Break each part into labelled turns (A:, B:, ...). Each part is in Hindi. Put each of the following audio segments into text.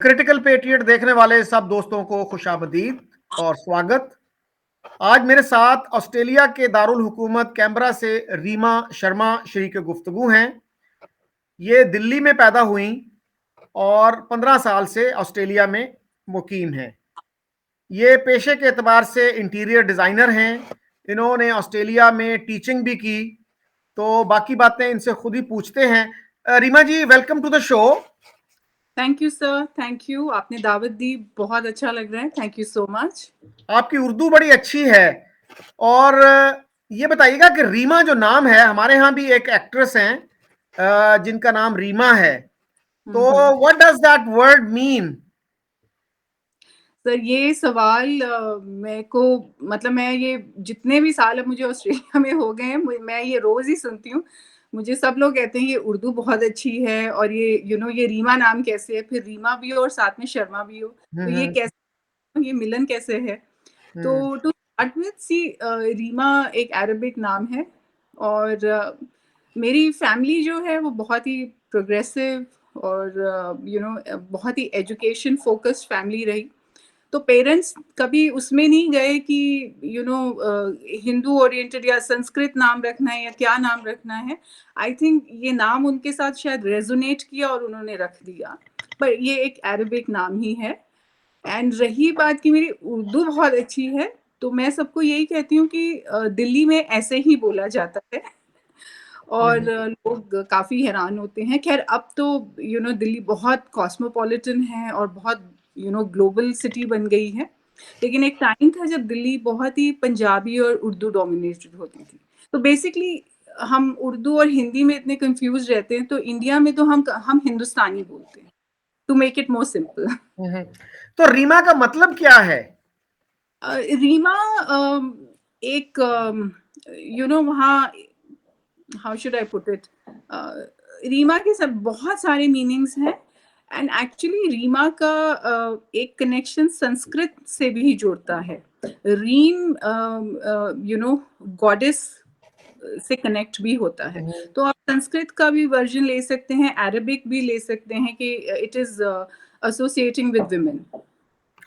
A: क्रिटिकल पेट्रियट देखने वाले सब दोस्तों को खुशामदीद और स्वागत। आज मेरे साथ ऑस्ट्रेलिया के दारुल हुकूमत कैनबरा से रीमा शर्मा शरीक गुफ्तगू हैं। ये दिल्ली में पैदा हुई और 15 साल से ऑस्ट्रेलिया में मुकीम हैं। ये पेशे के एतबार से इंटीरियर डिज़ाइनर हैं। इन्होंने ऑस्ट्रेलिया में टीचिंग भी की, तो बाकी बातें इनसे खुद ही पूछते हैं। Reema ji, welcome to the show.
B: Thank you sir, thank you. आपने दावत दी, बहुत अच्छा लग रहा है। Thank you so much.
A: आपकी उर्दू बड़ी अच्छी है। और ये बताइएगा कि रीमा जो नाम है, हमारे यहाँ भी एक एक्ट्रेस हैं जिनका नाम रीमा है, तो what does that word mean?
B: Sir ये सवाल मेरे को मतलब मैं ये जितने भी साल अब मुझे ऑस्ट्रेलिया में हो गए हैं, मैं ये रोज ही सुनती हूँ। मुझे सब लोग कहते हैं ये उर्दू बहुत अच्छी है और ये ये रीमा नाम कैसे है, फिर रीमा भी हो और साथ में शर्मा भी हो, तो ये कैसे, ये मिलन कैसे है? तो to start with see, Reema एक अरबिक नाम है और मेरी फैमिली जो है वो बहुत ही प्रोग्रेसिव और बहुत ही एजुकेशन फोकस्ड फैमिली रही। तो पेरेंट्स कभी उसमें नहीं गए कि हिंदू ओरिएंटेड या संस्कृत नाम रखना है या क्या नाम रखना है। आई थिंक ये नाम उनके साथ शायद रेजोनेट किया और उन्होंने रख दिया, पर ये एक अरबिक नाम ही है। एंड रही बात कि मेरी उर्दू बहुत अच्छी है, तो मैं सबको यही कहती हूँ कि दिल्ली में ऐसे ही बोला जाता है और लोग काफ़ी हैरान होते हैं। खैर अब तो दिल्ली बहुत कॉस्मोपॉलिटन है और बहुत ग्लोबल सिटी बन गई है, लेकिन एक टाइम था जब दिल्ली बहुत ही पंजाबी और उर्दू डोमिनेटेड होती थी। तो बेसिकली हम उर्दू और हिंदी में इतने कंफ्यूज रहते हैं, तो इंडिया में तो हम हिंदुस्तानी बोलते हैं, to make it more simple.
A: तो रीमा का मतलब क्या है?
B: रीमा एक वहाँ, how should I put it, Reema के सब बहुत सारे मीनिंग्स हैं। एंड एक्चुअली रीमा का एक कनेक्शन संस्कृत से भी जोड़ता है। रीम गॉडेस से कनेक्ट भी होता है, तो आप संस्कृत का भी वर्जन ले सकते हैं, अरबिक भी ले सकते हैं कि it is associating with women.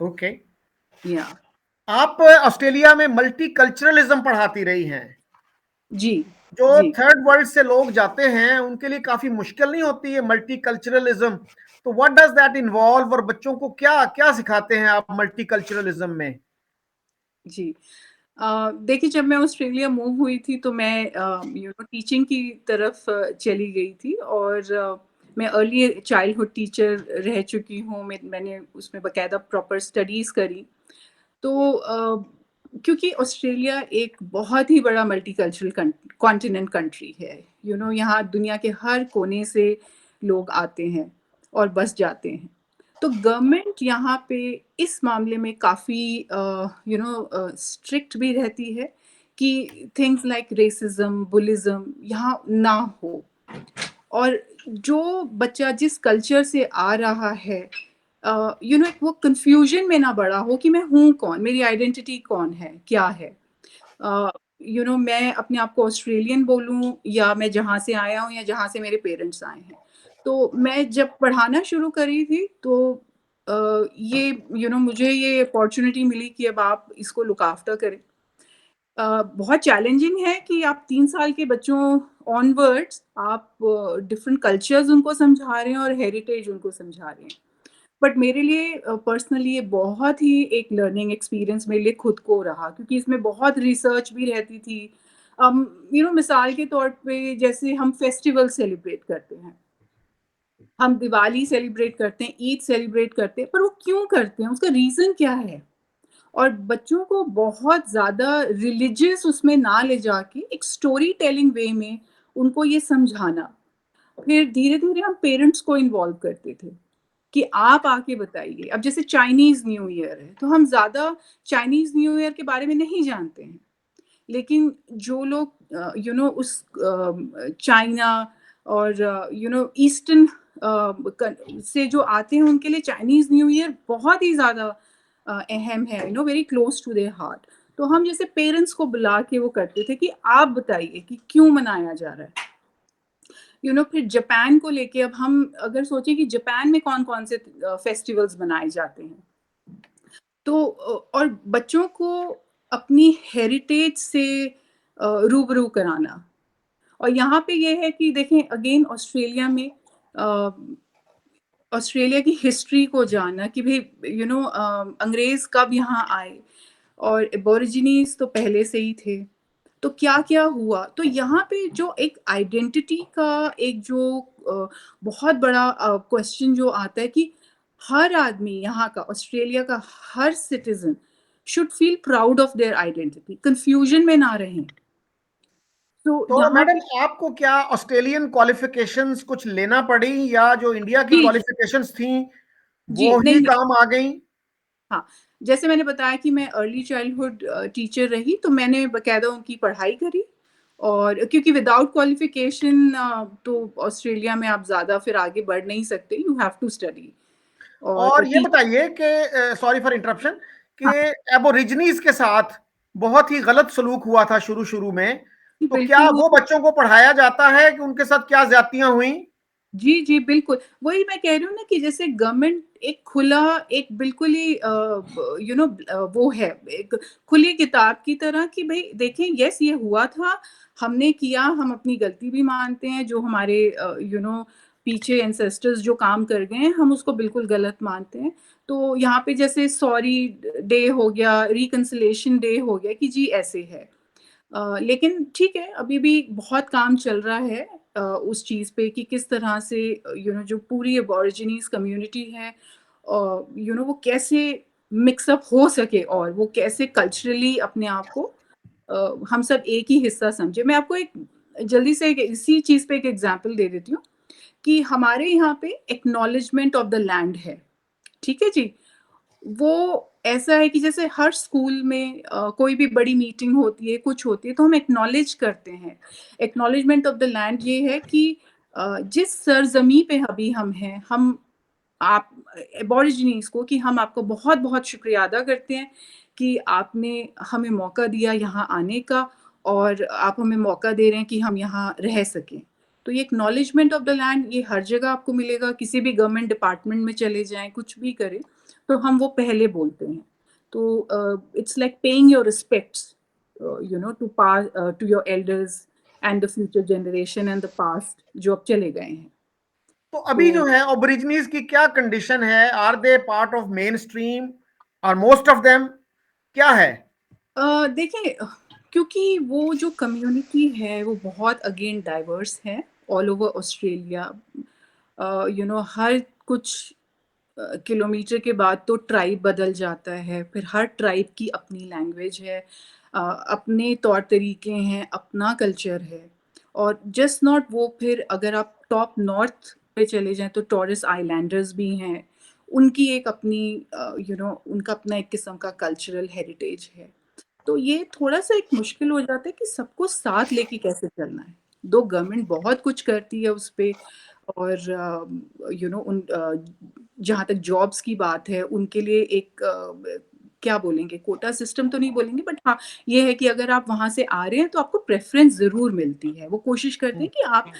A: Okay.
B: या
A: आप ऑस्ट्रेलिया में मल्टीकल्चरलिज्म पढ़ाती रही हैं।
B: जी
A: जो
B: जी।
A: थर्ड वर्ल्ड से लोग जाते हैं उनके लिए काफी मुश्किल नहीं होती है मल्टीकल्चरलिज्म? तो व्हाट डज दैट इन्वॉल्व, और बच्चों को क्या क्या सिखाते हैं आप मल्टीकल्चरलिज्म में?
B: जी। देखिए, जब मैं ऑस्ट्रेलिया मूव हुई थी तो मैं टीचिंग की तरफ चली गई थी और मैं अर्ली चाइल्डहुड टीचर रह चुकी हूँ। मैंने उसमें बाकायदा प्रॉपर स्टडीज़ करी। तो क्योंकि ऑस्ट्रेलिया एक बहुत ही बड़ा मल्टीकल्चरल कॉन्टिनेंट कंट्री है। यहाँ दुनिया के हर कोने से लोग आते हैं और बस जाते हैं। तो गवर्नमेंट यहाँ पे इस मामले में काफ़ी स्ट्रिक्ट भी रहती है कि थिंग्स लाइक रेसिज्म, बुलिज्म यहाँ ना हो। और जो बच्चा जिस कल्चर से आ रहा है, वो कंफ्यूजन में ना बड़ा हो कि मैं हूँ कौन, मेरी आइडेंटिटी कौन है, क्या है। मैं अपने आप को ऑस्ट्रेलियन बोलूँ या मैं जहाँ से आया हूँ या जहाँ से मेरे पेरेंट्स आए हैं। तो मैं जब पढ़ाना शुरू करी थी तो ये मुझे ये अपॉर्चुनिटी मिली कि अब आप इसको लुक आफ्टर करें। बहुत चैलेंजिंग है कि आप 3 साल के बच्चों ऑनवर्ड्स आप डिफरेंट कल्चर्स उनको समझा रहे हैं और हेरिटेज उनको समझा रहे हैं। बट मेरे लिए पर्सनली ये बहुत ही एक लर्निंग एक्सपीरियंस मेरे लिए खुद को रहा, क्योंकि इसमें बहुत रिसर्च भी रहती थी। मिसाल के तौर पे जैसे हम फेस्टिवल सेलिब्रेट करते हैं, हम दिवाली सेलिब्रेट करते हैं, ईद सेलिब्रेट करते हैं, पर वो क्यों करते हैं? उसका रीज़न क्या है? और बच्चों को बहुत ज़्यादा रिलीजियस उसमें ना ले जाके एक स्टोरी टेलिंग वे में उनको ये समझाना। फिर धीरे-धीरे हम पेरेंट्स को इन्वॉल्व करते थे कि आप आके बताइए। अब जैसे चाइनीज़ न्यू ईयर है, तो हम ज़्यादा चाइनीज़ न्यू ईयर के बारे में नहीं जानते हैं। लेकिन जो लोग उस चाइना और ईस्टर्न से जो आते हैं उनके लिए चाइनीज़ न्यू ईयर बहुत ही ज़्यादा अहम है, very close to their heart. तो हम जैसे पेरेंट्स को बुला के वो करते थे कि आप बताइए कि क्यों मनाया जा रहा है। फिर जापान को लेके अब हम अगर सोचें कि जापान में कौन-कौन से फेस्टिवल्स मनाए जाते हैं। तो और बच्चों को अपनी हेरिटेज से रूबरू कराना। और यहाँ पे ये है कि देखें अगेन ऑस्ट्रेलिया की हिस्ट्री को जानना कि भई अंग्रेज़ कब यहाँ आए और एबॉरिजिनीज़ तो पहले से ही थे। तो क्या-क्या हुआ? तो यहाँ पे जो एक आइडेंटिटी का एक जो बहुत बड़ा क्वेश्चन जो आता है कि हर आदमी यहाँ का, ऑस्ट्रेलिया का हर citizen should feel proud of their identity, confusion में ना रहें। तो
A: तो
B: यहाँ
A: मैडम
B: पे
A: आपको क्या ऑस्ट्रेलियन क्वालिफिकेशंस कुछ लेना पड़ी या जो इंडिया की
B: जी,
A: क्वालिफिकेशंस थी
B: जी,
A: वो ही
B: नहीं।
A: काम आ गई?
B: हाँ, जैसे मैंने बताया कि मैं अर्ली चाइल्डहुड टीचर रही, तो मैंने बाकायदा उनकी पढ़ाई करी और क्योंकि विदाउट क्वालिफ़िकेशन तो ऑस्ट्रेलिया में आप ज़्यादा फिर आगे बढ़ नहीं सकते, यू हैव टू स्टडी और
A: और ये
B: टीच
A: बताइए कि सॉरी फॉर इंटरप्शन कि
B: हाँ,
A: एबोरिजिनीज के साथ बहुत ही गलत सलूक हुआ था शुरू शुरू में, तो क्या
B: बिल्कुल
A: वो
B: हुआ।
A: बच्चों को पढ़ाया जाता है कि उनके साथ क्या ज्यादतियां हुई?
B: जी, जी, बिल्कुल। वही मैं कह रही हूँ ना कि जैसे गवर्नमेंट एक खुला एक बिल्कुल ही वो है, एक खुली किताब की तरह कि भई देखें येस ये हुआ था, हमने किया, हम अपनी गलती भी मानते हैं, जो हमारे पीछे एंसेस्टर्स जो काम कर गए हैं, हम उसको बिल्कुल गलत मानते हैं। तो यहाँ पे जैसे सॉरी डे हो गया, रिकन्सिलिएशन डे हो गया कि जी ऐसे है। लेकिन ठीक है, अभी भी बहुत काम चल रहा है उस चीज़ पे कि किस तरह से जो पूरी अबॉरिजिनीज़ कम्युनिटी है वो कैसे मिक्स अप हो सके और वो कैसे कल्चरली अपने आप को हम सब एक ही हिस्सा समझें। मैं आपको एक जल्दी से इसी चीज़ पे एक एग्ज़ाम्पल दे देती हूँ कि हमारे यहाँ पे एक्नॉलेजमेंट ऑफ द लैंड है, ठीक है जी? वो ऐसा है कि जैसे हर स्कूल में कोई भी बड़ी मीटिंग होती है, कुछ होती है, तो हम एक्नॉलेज करते हैं। एक्नॉलेजमेंट ऑफ द लैंड ये है कि जिस सरज़मीं पे अभी हम हैं, हम आप एबॉरिजिनीज़ को कि हम आपका बहुत-बहुत शुक्रिया अदा करते हैं कि आपने हमें मौका दिया यहाँ आने का और आप हमें मौका दे रहे हैं कि हम यहाँ रह सकें। तो ये एक्नॉलेजमेंट ऑफ द लैंड ये हर जगह आपको मिलेगा, किसी भी गवर्नमेंट डिपार्टमेंट में चले जाएँ, कुछ भी करें, तो हम वो पहले बोलते हैं। तो it's like paying your respects to your elders and the future generation and the past जो अब चले गए हैं।
A: तो अभी जो
B: तो
A: है ओबरिजनीज की क्या कंडीशन है? Are they part of mainstream और मोस्ट ऑफ देम क्या है?
B: देखिए क्योंकि वो जो कम्युनिटी है वो बहुत अगेन डाइवर्स है ऑल ओवर ऑस्ट्रेलिया। हर कुछ किलोमीटर के बाद तो ट्राइब बदल जाता है, फिर हर ट्राइब की अपनी लैंग्वेज है, अपने तौर तरीके हैं, अपना कल्चर है। और जस्ट नॉट वो, फिर अगर आप टॉप नॉर्थ पे चले जाएँ तो टॉरस आइलैंडर्स भी हैं। उनकी एक अपनी उनका अपना एक किस्म का कल्चरल हेरिटेज है। तो ये थोड़ा-सा एक मुश्किल हो जाता है कि सबको साथ लेके कैसे चलना है। दो गवर्नमेंट बहुत कुछ करती है उस पे और जहाँ तक जॉब्स की बात है उनके लिए एक क्या बोलेंगे, कोटा सिस्टम तो नहीं बोलेंगे, बट हाँ, ये है कि अगर आप वहाँ से आ रहे हैं तो आपको प्रेफ़रेंस ज़रूर मिलती है। वो कोशिश करते हैं कि आप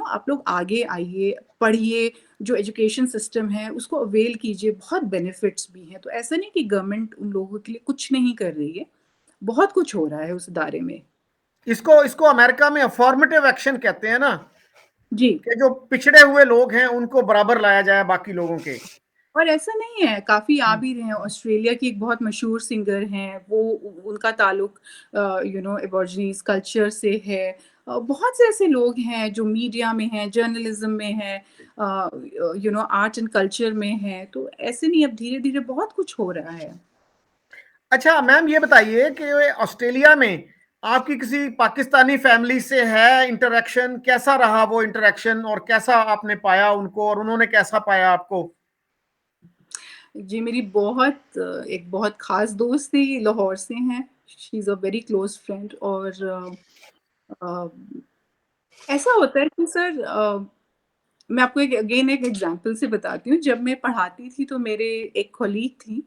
B: आप लोग आगे आइए, पढ़िए, जो एजुकेशन सिस्टम है उसको अवेल कीजिए, बहुत बेनिफिट्स भी हैं। तो ऐसा नहीं कि गवर्नमेंट उन लोगों के लिए कुछ नहीं कर रही है। बहुत कुछ हो रहा है उस दायरे में।
A: इसको इसको अमेरिका में अफॉर्मेटिव एक्शन कहते हैं ना,
B: जी,
A: कि जो पिछड़े हुए लोग हैं उनको बराबर लाया जाए बाकी लोगों के।
B: और ऐसा नहीं है, काफ़ी आ भी रहे हैं। ऑस्ट्रेलिया की एक बहुत मशहूर सिंगर हैं, वो उनका ताल्लुक एबॉर्जिनीज़ कल्चर से है। बहुत से ऐसे लोग हैं जो मीडिया में हैं, जर्नलिज़्म में हैं, आर्ट एंड कल्चर में हैं। तो ऐसे नहीं, अब धीरे-धीरे बहुत कुछ हो रहा है।
A: अच्छा मैम ये बताइए कि ऑस्ट्रेलिया में आपकी किसी पाकिस्तानी फैमिली से है इंटरेक्शन? कैसा रहा वो इंटरेक्शन और कैसा आपने पाया उनको और उन्होंने कैसा पाया आपको?
B: जी, मेरी एक बहुत ख़ास दोस्त थी, लाहौर से हैं। She is a very close friend और अ, ऐसा होता है कि सर मैं आपको एक एग्ज़ाम्पल से बताती हूँ। जब मैं पढ़ाती थी तो मेरे एक कॉलीग थी,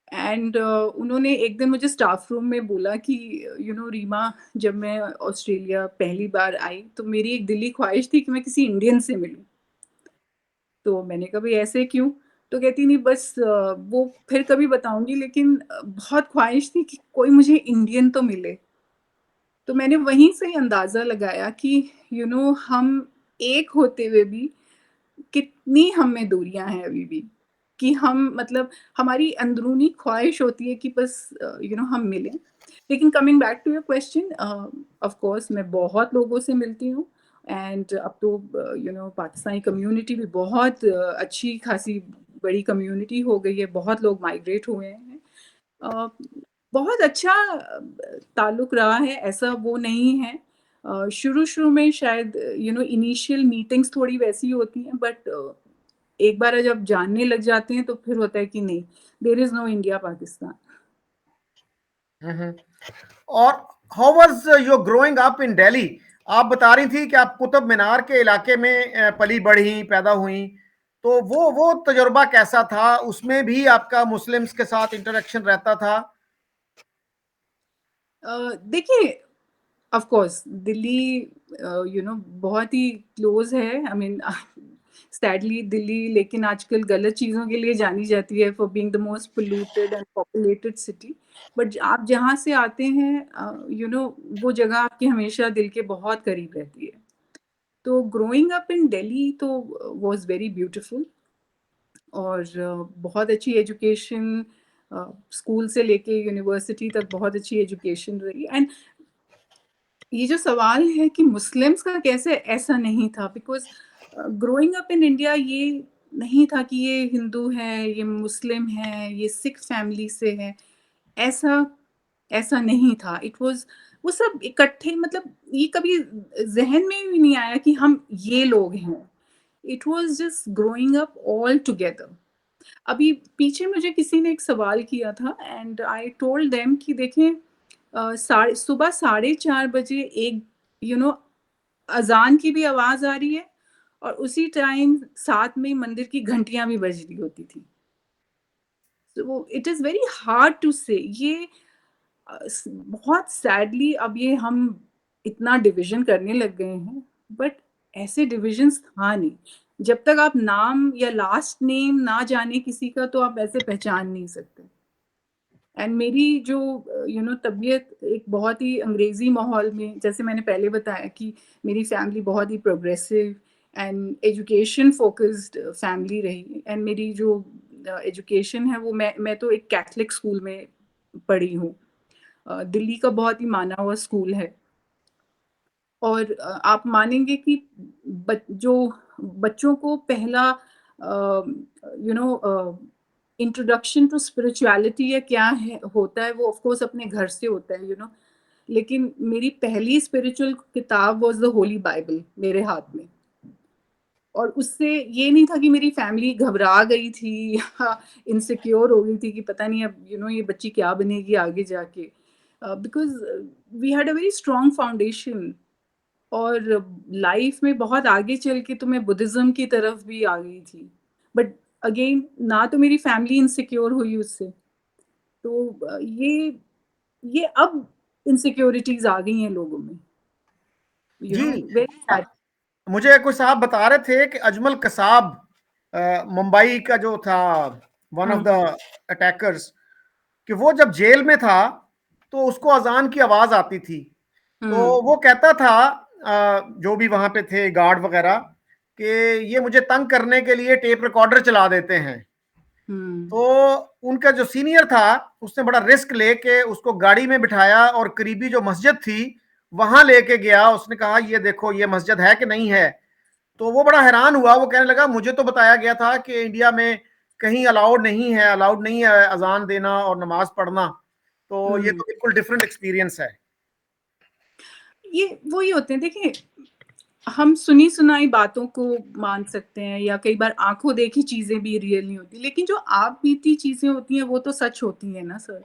B: एंड उन्होंने एक दिन मुझे स्टाफ रूम में बोला कि रीमा, जब मैं ऑस्ट्रेलिया पहली बार आई तो मेरी एक दिली ख्वाहिश थी कि मैं किसी इंडियन से मिलूं। तो मैंने कहा, भाई ऐसे क्यों? तो कहती, नहीं बस वो फिर कभी बताऊंगी, लेकिन बहुत ख्वाहिश थी कि कोई मुझे इंडियन तो मिले। तो मैंने वहीं से ही अंदाजा लगाया कि हम एक होते हुए भी कितनी हम में दूरियां हैं अभी भी, कि हम मतलब हमारी अंदरूनी ख्वाहिश होती है कि बस हम मिलें। लेकिन coming back to your question, of course मैं बहुत लोगों से मिलती हूँ। एंड अब तो पाकिस्तानी कम्युनिटी भी बहुत अच्छी खासी बड़ी कम्युनिटी हो गई है, बहुत लोग माइग्रेट हुए हैं। अ, बहुत अच्छा ताल्लुक रहा है, ऐसा वो नहीं है। शुरू-शुरू में शायद इनिशियल मीटिंग्स थोड़ी वैसी होती हैं, बट एक बार जब जानने लग जाते हैं तो फिर होता है कि नहीं, there is no India Pakistan.
A: Hmm. और how was your growing up in Delhi? आप बता रही थी कि आप कुतुब मीनार के इलाके में पली बढ़ी पैदा हुई, तो वो तजुर्बा कैसा था? उसमें भी आपका मुस्लिम्स के साथ इंटरेक्शन रहता था?
B: देखिए, ऑफ कोर्स दिल्ली बहुत ही क्लोज है। आई मीन सैडली दिल्ली लेकिन आजकल गलत चीज़ों के लिए जानी जाती है, for being the most polluted and populated city. But आप जहाँ से आते हैं वो जगह आपकी हमेशा दिल के बहुत करीब रहती है। तो ग्रोइंग अप इन दिल्ली तो वाज वेरी ब्यूटीफुल। और बहुत अच्छी एजुकेशन, स्कूल से लेके यूनिवर्सिटी तक बहुत अच्छी एजुकेशन रही। एंड ये जो सवाल है कि मुस्लिम्स का कैसे, ऐसा नहीं था, because growing up in India ये नहीं था कि ये हिंदू है, ये मुस्लिम है, ये सिख फैमिली से है, ऐसा ऐसा नहीं था। इट वाज़ वो सब इकट्ठे, मतलब ये कभी ज़हन में भी नहीं आया कि हम ये लोग हैं। It was just growing up all together. अभी पीछे मुझे किसी ने एक सवाल किया था एंड आई टोल्ड देम कि देखें, सुबह 4:30 बजे एक यू नो अजान की भी आवाज आ रही है, और उसी टाइम साथ में मंदिर की घंटियां भी बज रही होती थी। तो it is very hard to say ये बहुत सैडली अब ये हम इतना डिवीजन करने लग गए हैं, बट ऐसे डिविजन्स था नहीं। जब तक आप नाम या लास्ट नेम ना जाने किसी का तो आप ऐसे पहचान नहीं सकते। एंड मेरी जो तबीयत एक बहुत ही अंग्रेजी माहौल में, जैसे मैंने पहले बताया कि मेरी फैमिली बहुत ही progressive and education focused family रही। एंड मेरी जो एजुकेशन है वो मैं तो एक कैथलिक स्कूल में पढ़ी हूँ। दिल्ली का बहुत ही माना हुआ स्कूल है। और आप मानेंगे कि जो बच्चों को पहला इंट्रोडक्शन टू स्पिरिचुअलिटी या क्या है होता है, वो ऑफ कोर्स अपने घर से होता है लेकिन मेरी पहली स्पिरिचुअल किताब वाज द होली बाइबल मेरे हाथ में। और उससे ये नहीं था कि मेरी फैमिली घबरा गई थी या इनसिक्योर हो गई थी कि पता नहीं अब ये बच्ची क्या बनेगी आगे जाके, because we had a very strong foundation. और लाइफ में बहुत आगे चल के तो मैं बुद्धिज्म की तरफ भी आ गई थी। बट अगेन, ना तो मेरी फैमिली इनसिक्योर हुई उससे। तो ये अब इनसिक्योरिटीज आ गई हैं लोगों में,
A: जी।
B: वेरी
A: अ,
B: सैड।
A: मुझे कोई साहब बता रहे थे कि अजमल कसाब, मुंबई का जो था, one of
B: hmm.
A: The attackers, कि वो जब जेल में था तो उसको अजान की आवाज आती थी। तो
B: हम्म।
A: वो कहता था, जो भी वहां पे थे गार्ड वगैरह, कि ये मुझे तंग करने के लिए टेप रिकॉर्डर चला देते हैं।
B: हम्म।
A: तो उनका जो सीनियर था उसने बड़ा रिस्क लेके उसको गाड़ी में बिठाया और करीबी जो मस्जिद थी वहां लेके गया। उसने कहा ये देखो ये मस्जिद है कि नहीं है। तो वो बड़ा हैरान हुआ, वो कहने लगा मुझे तो बताया गया था कि इंडिया में कहीं अलाउड नहीं है अजान देना और नमाज पढ़ना। तो ये
B: हम्म।
A: तो बिल्कुल डिफरेंट एक्सपीरियंस है।
B: ये वही होते हैं, देखिए, हम सुनी सुनाई बातों को मान सकते हैं या कई बार आंखों देखी चीजें भी रियल नहीं होती, लेकिन जो आप बीती चीजें होती हैं वो तो सच होती हैं ना सर।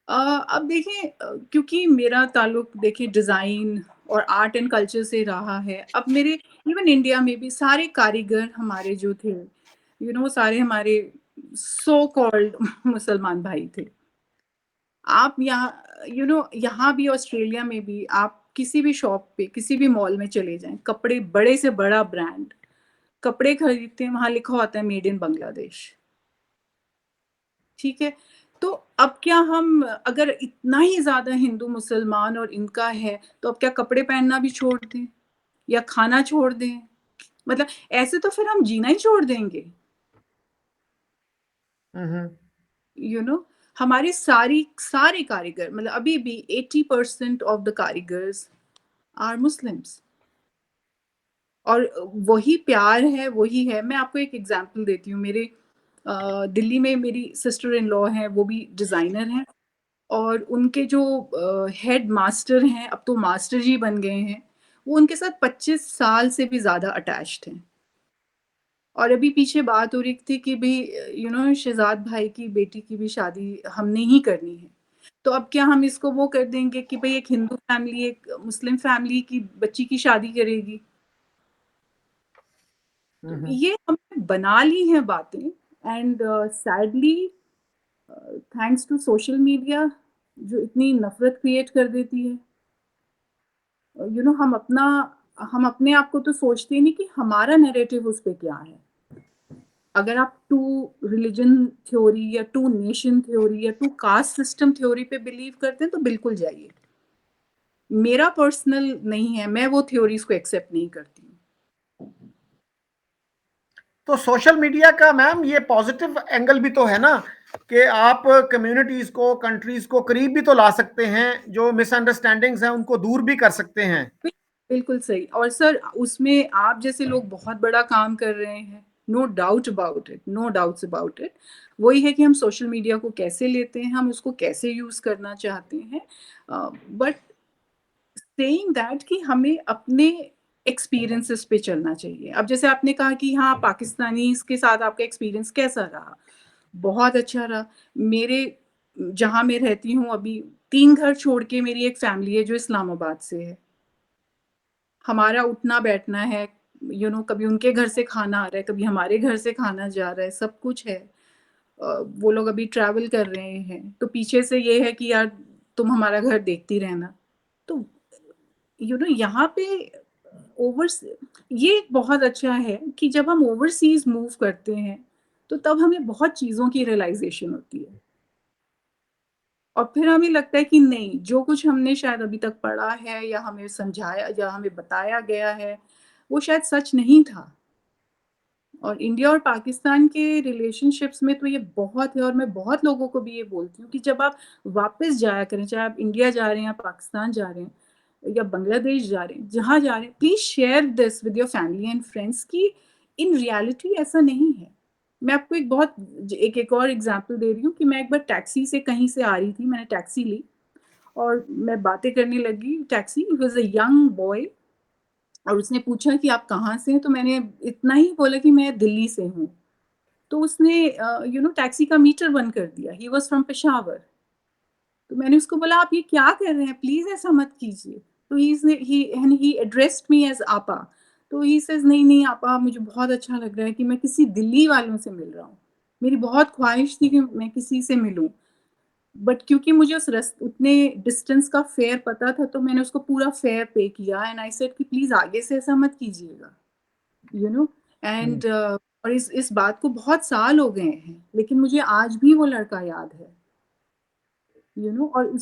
B: अब देखिए, क्योंकि मेरा ताल्लुक देखिए डिजाइन और आर्ट एंड कल्चर से रहा है। अब मेरे इवन इंडिया में भी सारे कारीगर हमारे जो थे वो सारे हमारे सो कॉल्ड मुसलमान भाई थे। आप यहाँ यहाँ भी ऑस्ट्रेलिया में भी आप किसी भी शॉप पे, किसी भी मॉल में चले जाएँ, कपड़े बड़े से बड़ा ब्रांड कपड़े खरीदते हैं, वहाँ लिखा होता है मेड इन बांग्लादेश। ठीक है? तो अब क्या हम अगर इतना ही ज़्यादा हिंदू, मुसलमान और इनका है, तो अब क्या कपड़े पहनना भी छोड़ दें? या खाना छोड़ दें? मतलब ऐसे तो फिर हम जीना ही छोड़ देंगे। यू नो हमारे सारे कारीगर मतलब अभी भी 80% ऑफ द कारीगर्स आर मुस्लिम्स। और वही प्यार है, वही है। मैं आपको एक एग्जांपल देती हूँ। मेरे दिल्ली में मेरी सिस्टर इन लॉ हैं, वो भी डिज़ाइनर हैं और उनके जो हेड मास्टर हैं, अब तो मास्टर जी बन गए हैं, वो उनके साथ 25 साल से भी ज़्यादा अटैच्ड हैं। और अभी पीछे बात हो रही थी कि भई शहज़ाद भाई की बेटी की भी शादी हमने ही करनी है। तो अब क्या हम इसको वो कर देंगे कि भई एक हिंदू फैमिली, एक मुस्लिम फैमिली की बच्ची की शादी करेगी? तो ये हमने बना ली हैं बातें and sadly thanks to social media जो इतनी नफ़रत क्रिएट कर देती है। हम अपने आप को तो सोचते ही नहीं कि हमारा नैरेटिव उस पे क्या है। अगर आप टू रिलिजन थ्योरी या टू नेशन थ्योरी या टू कास्ट सिस्टम थ्योरी पे बिलीव करते हैं तो बिल्कुल जाइए। मेरा पर्सनल नहीं है, मैं वो थ्योरीज़ को एक्सेप्ट नहीं करती हूँ।
A: तो सोशल मीडिया का मैम ये पॉजिटिव एंगल भी तो है ना कि आप कम्युनिटीज को, कंट्रीज को करीब भी तो ला सकते हैं, जो मिसअंडरस्टैंडिंग्स हैं उनको दूर भी कर सकते हैं।
B: बिल्कुल सही। और सर उसमें आप जैसे लोग बहुत बड़ा काम कर रहे हैं, no doubt about it, no doubts about it. वही है कि हम सोशल मीडिया को कैसे लेते हैं, हम उसको कैसे यूज़ करना चाहते हैं। बट सेइंग दैट कि हमें अपने एक्सपीरियंसेस पे चलना चाहिए। अब जैसे आपने कहा कि हाँ, पाकिस्तानीज़ के साथ आपका एक्सपीरियंस कैसा रहा? बहुत अच्छा रहा। मेरे जहाँ मैं रहती हूँ अभी 3 घर छोड़ के मेरी एक फैमिली है जो इस्लामाबाद से है। हमारा उठना-बैठना है, कभी उनके घर से खाना आ रहा है, कभी हमारे घर से खाना जा रहा है, सब कुछ है। वो लोग अभी ट्रैवल कर रहे हैं, तो पीछे से ये है कि यार तुम हमारा घर देखती रहना। तो यहाँ पे ओवर्स ये एक बहुत अच्छा है कि जब हम ओवरसीज़ मूव करते हैं, तो तब हमें बहुत चीज़ों की रियलाइज़ेशन होती है। और फिर हमें लगता है कि नहीं, जो कुछ हमने शायद अभी तक पढ़ा है या हमें समझाया या हमें बताया गया है, वो शायद सच नहीं था। और इंडिया और पाकिस्तान के रिलेशनशिप्स में तो ये बहुत है और मैं बहुत लोगों को भी ये बोलती हूँ कि जब आप वापस जाया करें, चाहे आप इंडिया जा रहे हैं या पाकिस्तान जा रहे हैं या बांग्लादेश जा रहे हैं, जहाँ जा रहे हैं, please share this with your family and friends कि इन रियलिटी ऐसा नहीं है। मैं आपको एक और एग्ज़ाम्पल दे रही हूँ कि मैं एक बार टैक्सी से कहीं से आ रही थी, मैंने टैक्सी ली और मैं बातें करने लगी taxi it was a young boy और उसने पूछा कि आप कहाँ से हैं? तो मैंने इतना ही बोला कि मैं दिल्ली से हूँ। तो उसने टैक्सी का मीटर बंद कर दिया। He was from Peshawar. तो मैंने उसको बोला आप ये क्या कर रहे हैं? प्लीज़ ऐसा मत कीजिए। तो ही एड्रेस्ड मी एज़ आपा। तो ही सेज़ नहीं आपा मुझे बहुत अच्छा लग रहा है कि मैं किसी दिल्ली वालों से मिल रहा हूँ। मेरी बहुत ख्वाहिश थी कि मैं किसी से मिलूँ। बट क्योंकि मुझे उतने डिस्टेंस का फेयर पता था तो मैंने उसको पूरा फेयर पे किया एंड आई सेड कि प्लीज़ आगे से ऐसा मत कीजिएगा। यू नो एंड और इस बात को बहुत साल हो गए हैं, लेकिन मुझे आज भी वो लड़का याद है। और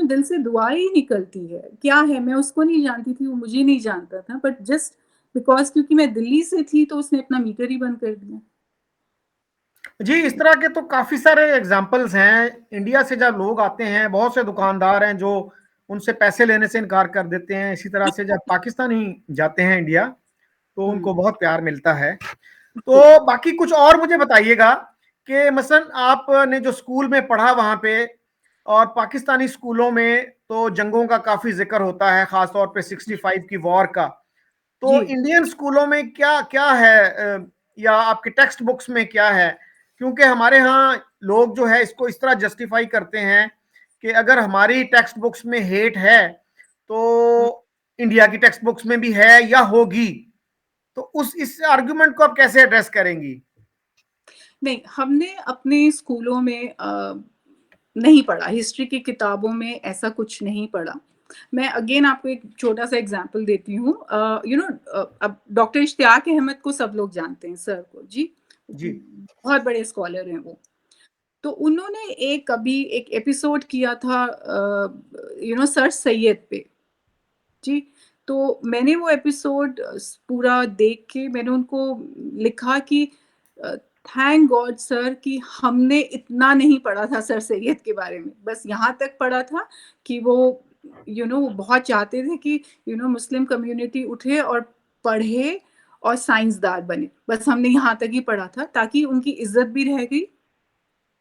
B: दिल से दुआ ही निकलती है। क्या है मैं उसको नहीं जानती थी, वो मुझे नहीं जानता था बट जस्ट बिकॉज़ क्योंकि मैं दिल्ली से थी तो उसने अपना मीटर ही बंद कर दिया।
A: जी, इस तरह के तो काफी सारे एग्जाम्पल्स हैं। इंडिया से जब लोग आते हैं, बहुत से दुकानदार हैं जो उनसे पैसे लेने से इनकार कर देते हैं। इसी तरह से जब पाकिस्तानी जाते हैं इंडिया, तो
B: हुँ,
A: उनको बहुत प्यार मिलता है। तो बाकी कुछ और मुझे बताइएगा कि मसलन आपने जो स्कूल में पढ़ा वहां पे, और पाकिस्तानी स्कूलों में तो जंगों का काफी जिक्र होता है, खासतौर पे 65 की वॉर का। तो
B: जी।
A: इंडियन स्कूलों में क्या क्या है, या आपके टेक्स्ट बुक्स में क्या है? क्योंकि हमारे यहाँ लोग जो है इसको इस तरह जस्टिफाई करते हैं कि अगर हमारी टेक्स्ट बुक्स में हेट है तो
B: हुँ।
A: इंडिया की टेक्स्ट बुक्स में भी है या होगी। तो उस इस आर्गुमेंट को आप कैसे एड्रेस करेंगी?
B: नहीं, हमने अपने स्कूलों में नहीं पढ़ा, हिस्ट्री की किताबों में ऐसा कुछ नहीं पढ़ा। मैं अगेन आपको एक छोटा-सा एग्ज़ाम्पल देती हूँ। अब डॉक्टर इश्तियाक अहमद को सब लोग जानते हैं, सर को, जी।
A: जी।
B: बहुत बड़े स्कॉलर हैं वो। तो उन्होंने अभी एक एपिसोड किया था सर सैयद पे, जी। तो मैंने वो एपिसोड पूरा देख के मैंने उनको लिखा कि अ, थैंक गॉड सर कि हमने इतना नहीं पढ़ा था सर सैयद के बारे में। बस यहाँ तक पढ़ा था कि वो वो बहुत चाहते थे कि मुस्लिम कम्युनिटी उठे और पढ़े और साइंसदान बने। बस हमने यहाँ तक ही पढ़ा था ताकि उनकी इज़्ज़त भी रह गई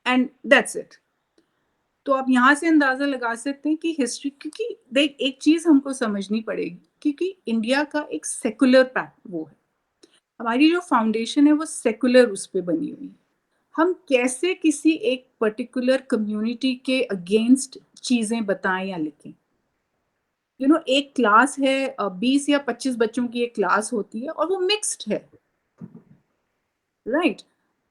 B: एंड दैट्स इट। तो आप यहाँ से अंदाज़ा लगा सकते हैं कि हिस्ट्री, क्योंकि देख एक चीज़ हमको समझनी पड़ेगी, क्योंकि इंडिया का एक सेक्युलर वो है। हमारी जो फाउंडेशन है वो सेक्युलर उस पे बनी हुई है। हम कैसे किसी एक पर्टिकुलर कम्युनिटी के अगेंस्ट चीज़ें बताएँ या लिखें? एक क्लास है 20 या 25 बच्चों की एक क्लास होती है और वो मिक्स्ड है, राइट?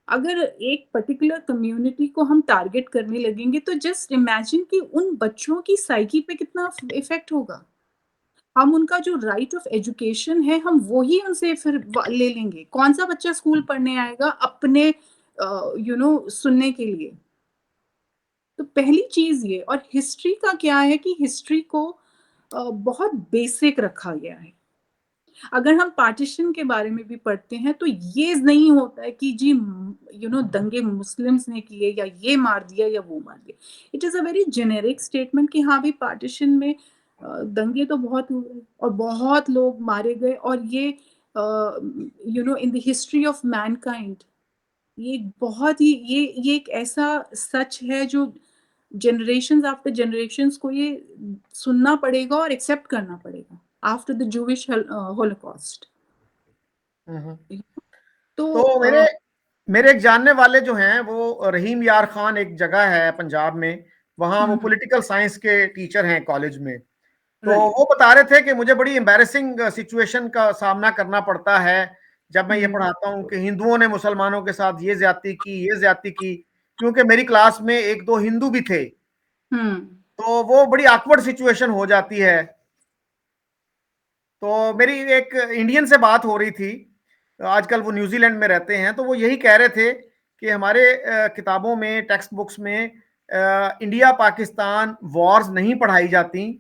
B: अगर एक पर्टिकुलर कम्युनिटी को हम टारगेट करने लगेंगे तो जस्ट इमेजिन कि उन बच्चों की साइकी पे कितना इफेक्ट होगा। हम उनका जो राइट ऑफ एजुकेशन है हम वो ही उनसे फिर ले लेंगे। कौन सा बच्चा स्कूल पढ़ने आएगा अपने सुनने के लिए। तो पहली चीज ये, और हिस्ट्री का क्या है कि हिस्ट्री को बहुत बेसिक रखा गया है। अगर हम पार्टीशन के बारे में भी पढ़ते हैं तो ये नहीं होता है कि जी दंगे मुस्लिम्स ने किए या ये मार दिया या वो मार दिया। It is a very generic statement कि हाँ भाई पार्टीशन में दंगे तो बहुत हुए और बहुत लोग मारे गए, और ये in the history of Mankind ये बहुत ही ये एक ऐसा सच है जो जनरेशंस आफ्टर जनरेशंस को ये सुनना पड़ेगा और एक्सेप्ट करना पड़ेगा आफ्टर द जूविश होलोकॉस्ट।
A: हम्म।
B: तो
A: तो मेरे मेरे एक जानने वाले जो हैं वो रहीम यार खान, एक जगह है पंजाब में, वहाँ वो पॉलिटिकल साइंस के टीचर हैं कॉलेज में। तो
B: राइट।
A: वो बता रहे थे कि मुझे बड़ी एम्बैरेसिंग सिचुएशन का सामना करना पड़ता है जब मैं ये
B: हम्म।
A: पढ़ाता हूँ कि हिंदुओं ने मुसलमानों के साथ ये ज्यादती की, क्योंकि मेरी क्लास में एक दो हिंदू भी थे।
B: हम्म।
A: तो वो बड़ी awkward सिचुएशन हो जाती है। तो मेरी एक इंडियन से बात हो रही थी, आजकल वो न्यूजीलैंड में रहते हैं, तो वो यही कह रहे थे कि हमारे किताबों में, टेक्स्ट बुक्स में इंडिया पाकिस्तान वॉर्स नहीं पढ़ाई जाती,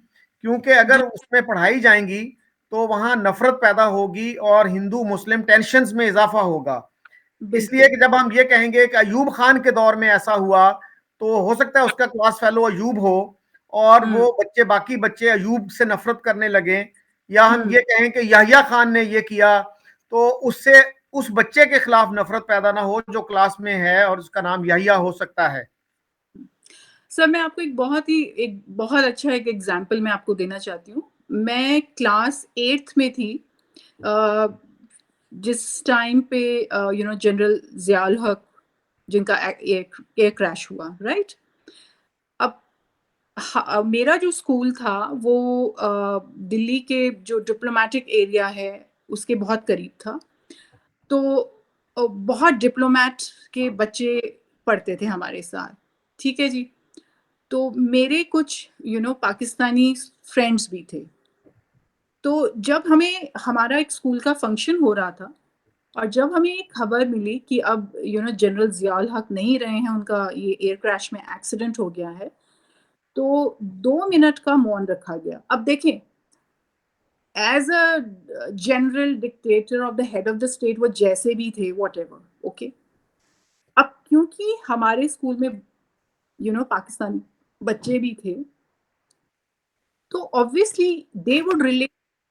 A: क्योंकि अगर
B: जी
A: उसमें पढ़ाई जाएंगी तो वहां नफरत पैदा होगी और हिंदू मुस्लिम टेंशन्स में इजाफा होगा। इसलिए
B: बिल्कुल।
A: कि जब हम ये कहेंगे कि अयूब खान के दौर में ऐसा हुआ, तो हो सकता है उसका क्लास फेलो अयूब हो और
B: हम्म।
A: वो बच्चे, बाकी बच्चे अयूब से नफरत करने लगे। या हम
B: हम्म।
A: ये कहें कि याहिया खान ने ये किया, तो उससे उस बच्चे के खिलाफ नफरत पैदा ना हो जो क्लास में है और उसका नाम याहिया हो सकता है।
B: सर मैं आपको एक बहुत अच्छा एक एग्जांपल मैं आपको देना चाहती हूँ। मैं क्लास 8th में थी अ, जिस टाइम पे जनरल ज़ियाउल हक जिनका एयर क्रैश हुआ, राइट? अब मेरा जो स्कूल था वो दिल्ली के जो डिप्लोमैटिक एरिया है उसके बहुत करीब था। तो बहुत डिप्लोमैट के बच्चे पढ़ते थे हमारे साथ, ठीक है जी। तो मेरे कुछ पाकिस्तानी फ्रेंड्स भी थे। तो जब हमें हमारा एक स्कूल का फंक्शन हो रहा था और जब हमें एक खबर मिली कि अब जनरल ज़ियाउल हक नहीं रहे हैं, उनका ये एयर क्रैश में एक्सीडेंट हो गया है, तो 2 मिनट का मौन रखा गया। अब देखें, as a general dictator of the head of the state वो जैसे भी थे व्हाटएवर, ओके। अब क्योंकि हमारे स्कूल में पाकिस्तानी बच्चे भी थे, तो obviously they would relate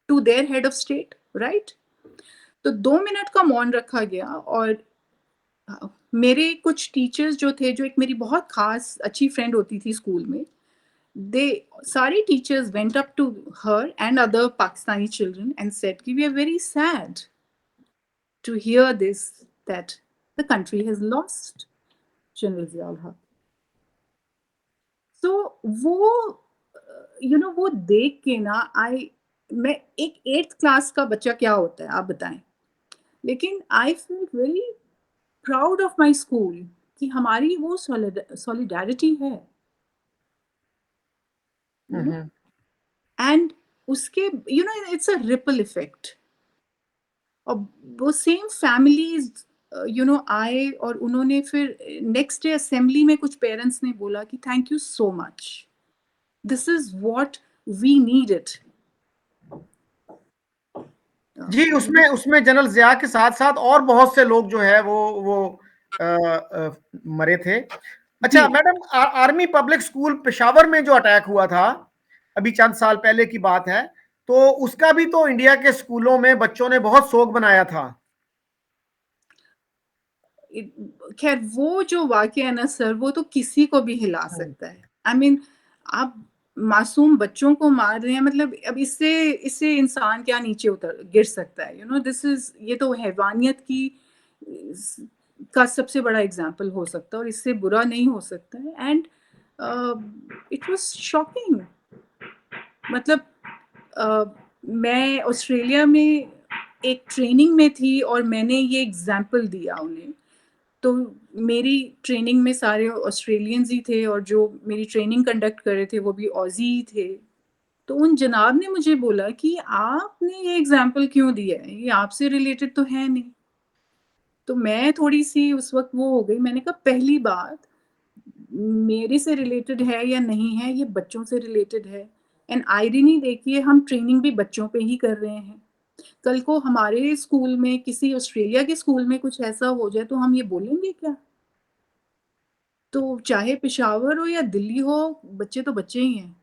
B: to their head of state, right? तो 2 मिनट का मौन रखा गया और मेरे कुछ टीचर्स जो थे, जो एक मेरी बहुत खास अच्छी फ्रेंड होती थी स्कूल में, they Sari teachers went up to her and other Pakistani children and said कि we are very sad to hear this, that the country has lost General Ziaul Haq. So वो वो देख के ना आई, मैं एक 8th क्लास का बच्चा क्या होता है आप बताएं, लेकिन I feel very proud of my school कि हमारी वो सॉलिडारिटी है, यू नो, एंड उसके इट्स अ रिपल इफेक्ट। और वो सेम फैमिलीज आए और उन्होंने फिर नेक्स्ट डे असेंबली में कुछ पेरेंट्स ने बोला कि thank you so much, this is what we need it.
A: जी, उसमें उसमें जनरल ज़िया के साथ-साथ और बहुत से लोग जो है वो मरे थे। अच्छा
B: जी,
A: madam, army public school Peshawar में जो अटैक हुआ था, अभी चंद साल पहले की बात है, तो उसका भी तो इंडिया के स्कूलों में बच्चों ने बहुत शोक बनाया था।
B: खैर वो जो वाकया है ना सर, वो तो किसी को भी हिला सकता है। आई मीन आप मासूम बच्चों को मार रहे हैं, मतलब अब इससे इससे इंसान क्या नीचे उतर गिर सकता है, दिस इज, ये तो हैवानियत की का सबसे बड़ा एग्जाम्पल हो सकता है और इससे बुरा नहीं हो सकता है। And it was shocking. मतलब अ, मैं ऑस्ट्रेलिया में एक ट्रेनिंग में थी और मैंने ये एग्जाम्पल दिया उन्हें। तो मेरी ट्रेनिंग में सारे ऑस्ट्रेलियंस ही थे और जो मेरी ट्रेनिंग कंडक्ट कर रहे थे वो भी ऑजी ही थे। तो उन जनाब ने मुझे बोला कि आपने ये एग्जाम्पल क्यों दिया है, ये आपसे रिलेटेड तो है नहीं। तो मैं थोड़ी सी उस वक्त वो हो गई, मैंने कहा पहली बात, मेरे से रिलेटेड है या नहीं है, ये बच्चों से रिलेटेड है। एंड आयरनी देखिए, हम ट्रेनिंग भी बच्चों पे ही कर रहे हैं। कल को हमारे स्कूल में, किसी ऑस्ट्रेलिया के स्कूल में कुछ ऐसा हो जाए तो हम ये बोलेंगे क्या? तो चाहे पेशावर हो या दिल्ली हो, बच्चे तो बच्चे ही हैं।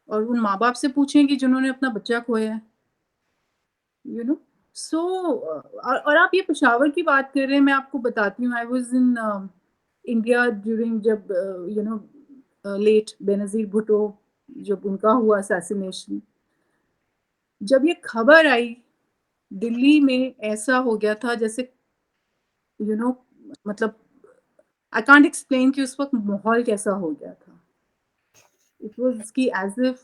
B: और उन माँ-बाप से पूछें कि जिन्होंने अपना बच्चा खोया है, यू नो? सो और आप ये पेशावर की बात कर रहे हैं, मैं आपको बताती हूँ, I was in India during जब लेट बेनज़ीर भुट्टो, जब उनका हुआ असैसिनेशन, जब ये खबर आई, दिल्ली में ऐसा हो गया था जैसे, यू नो मतलब आई कांट एक्सप्लेन कि उस वक़्त माहौल कैसा हो गया था। इट वाज़ कि एज़ इफ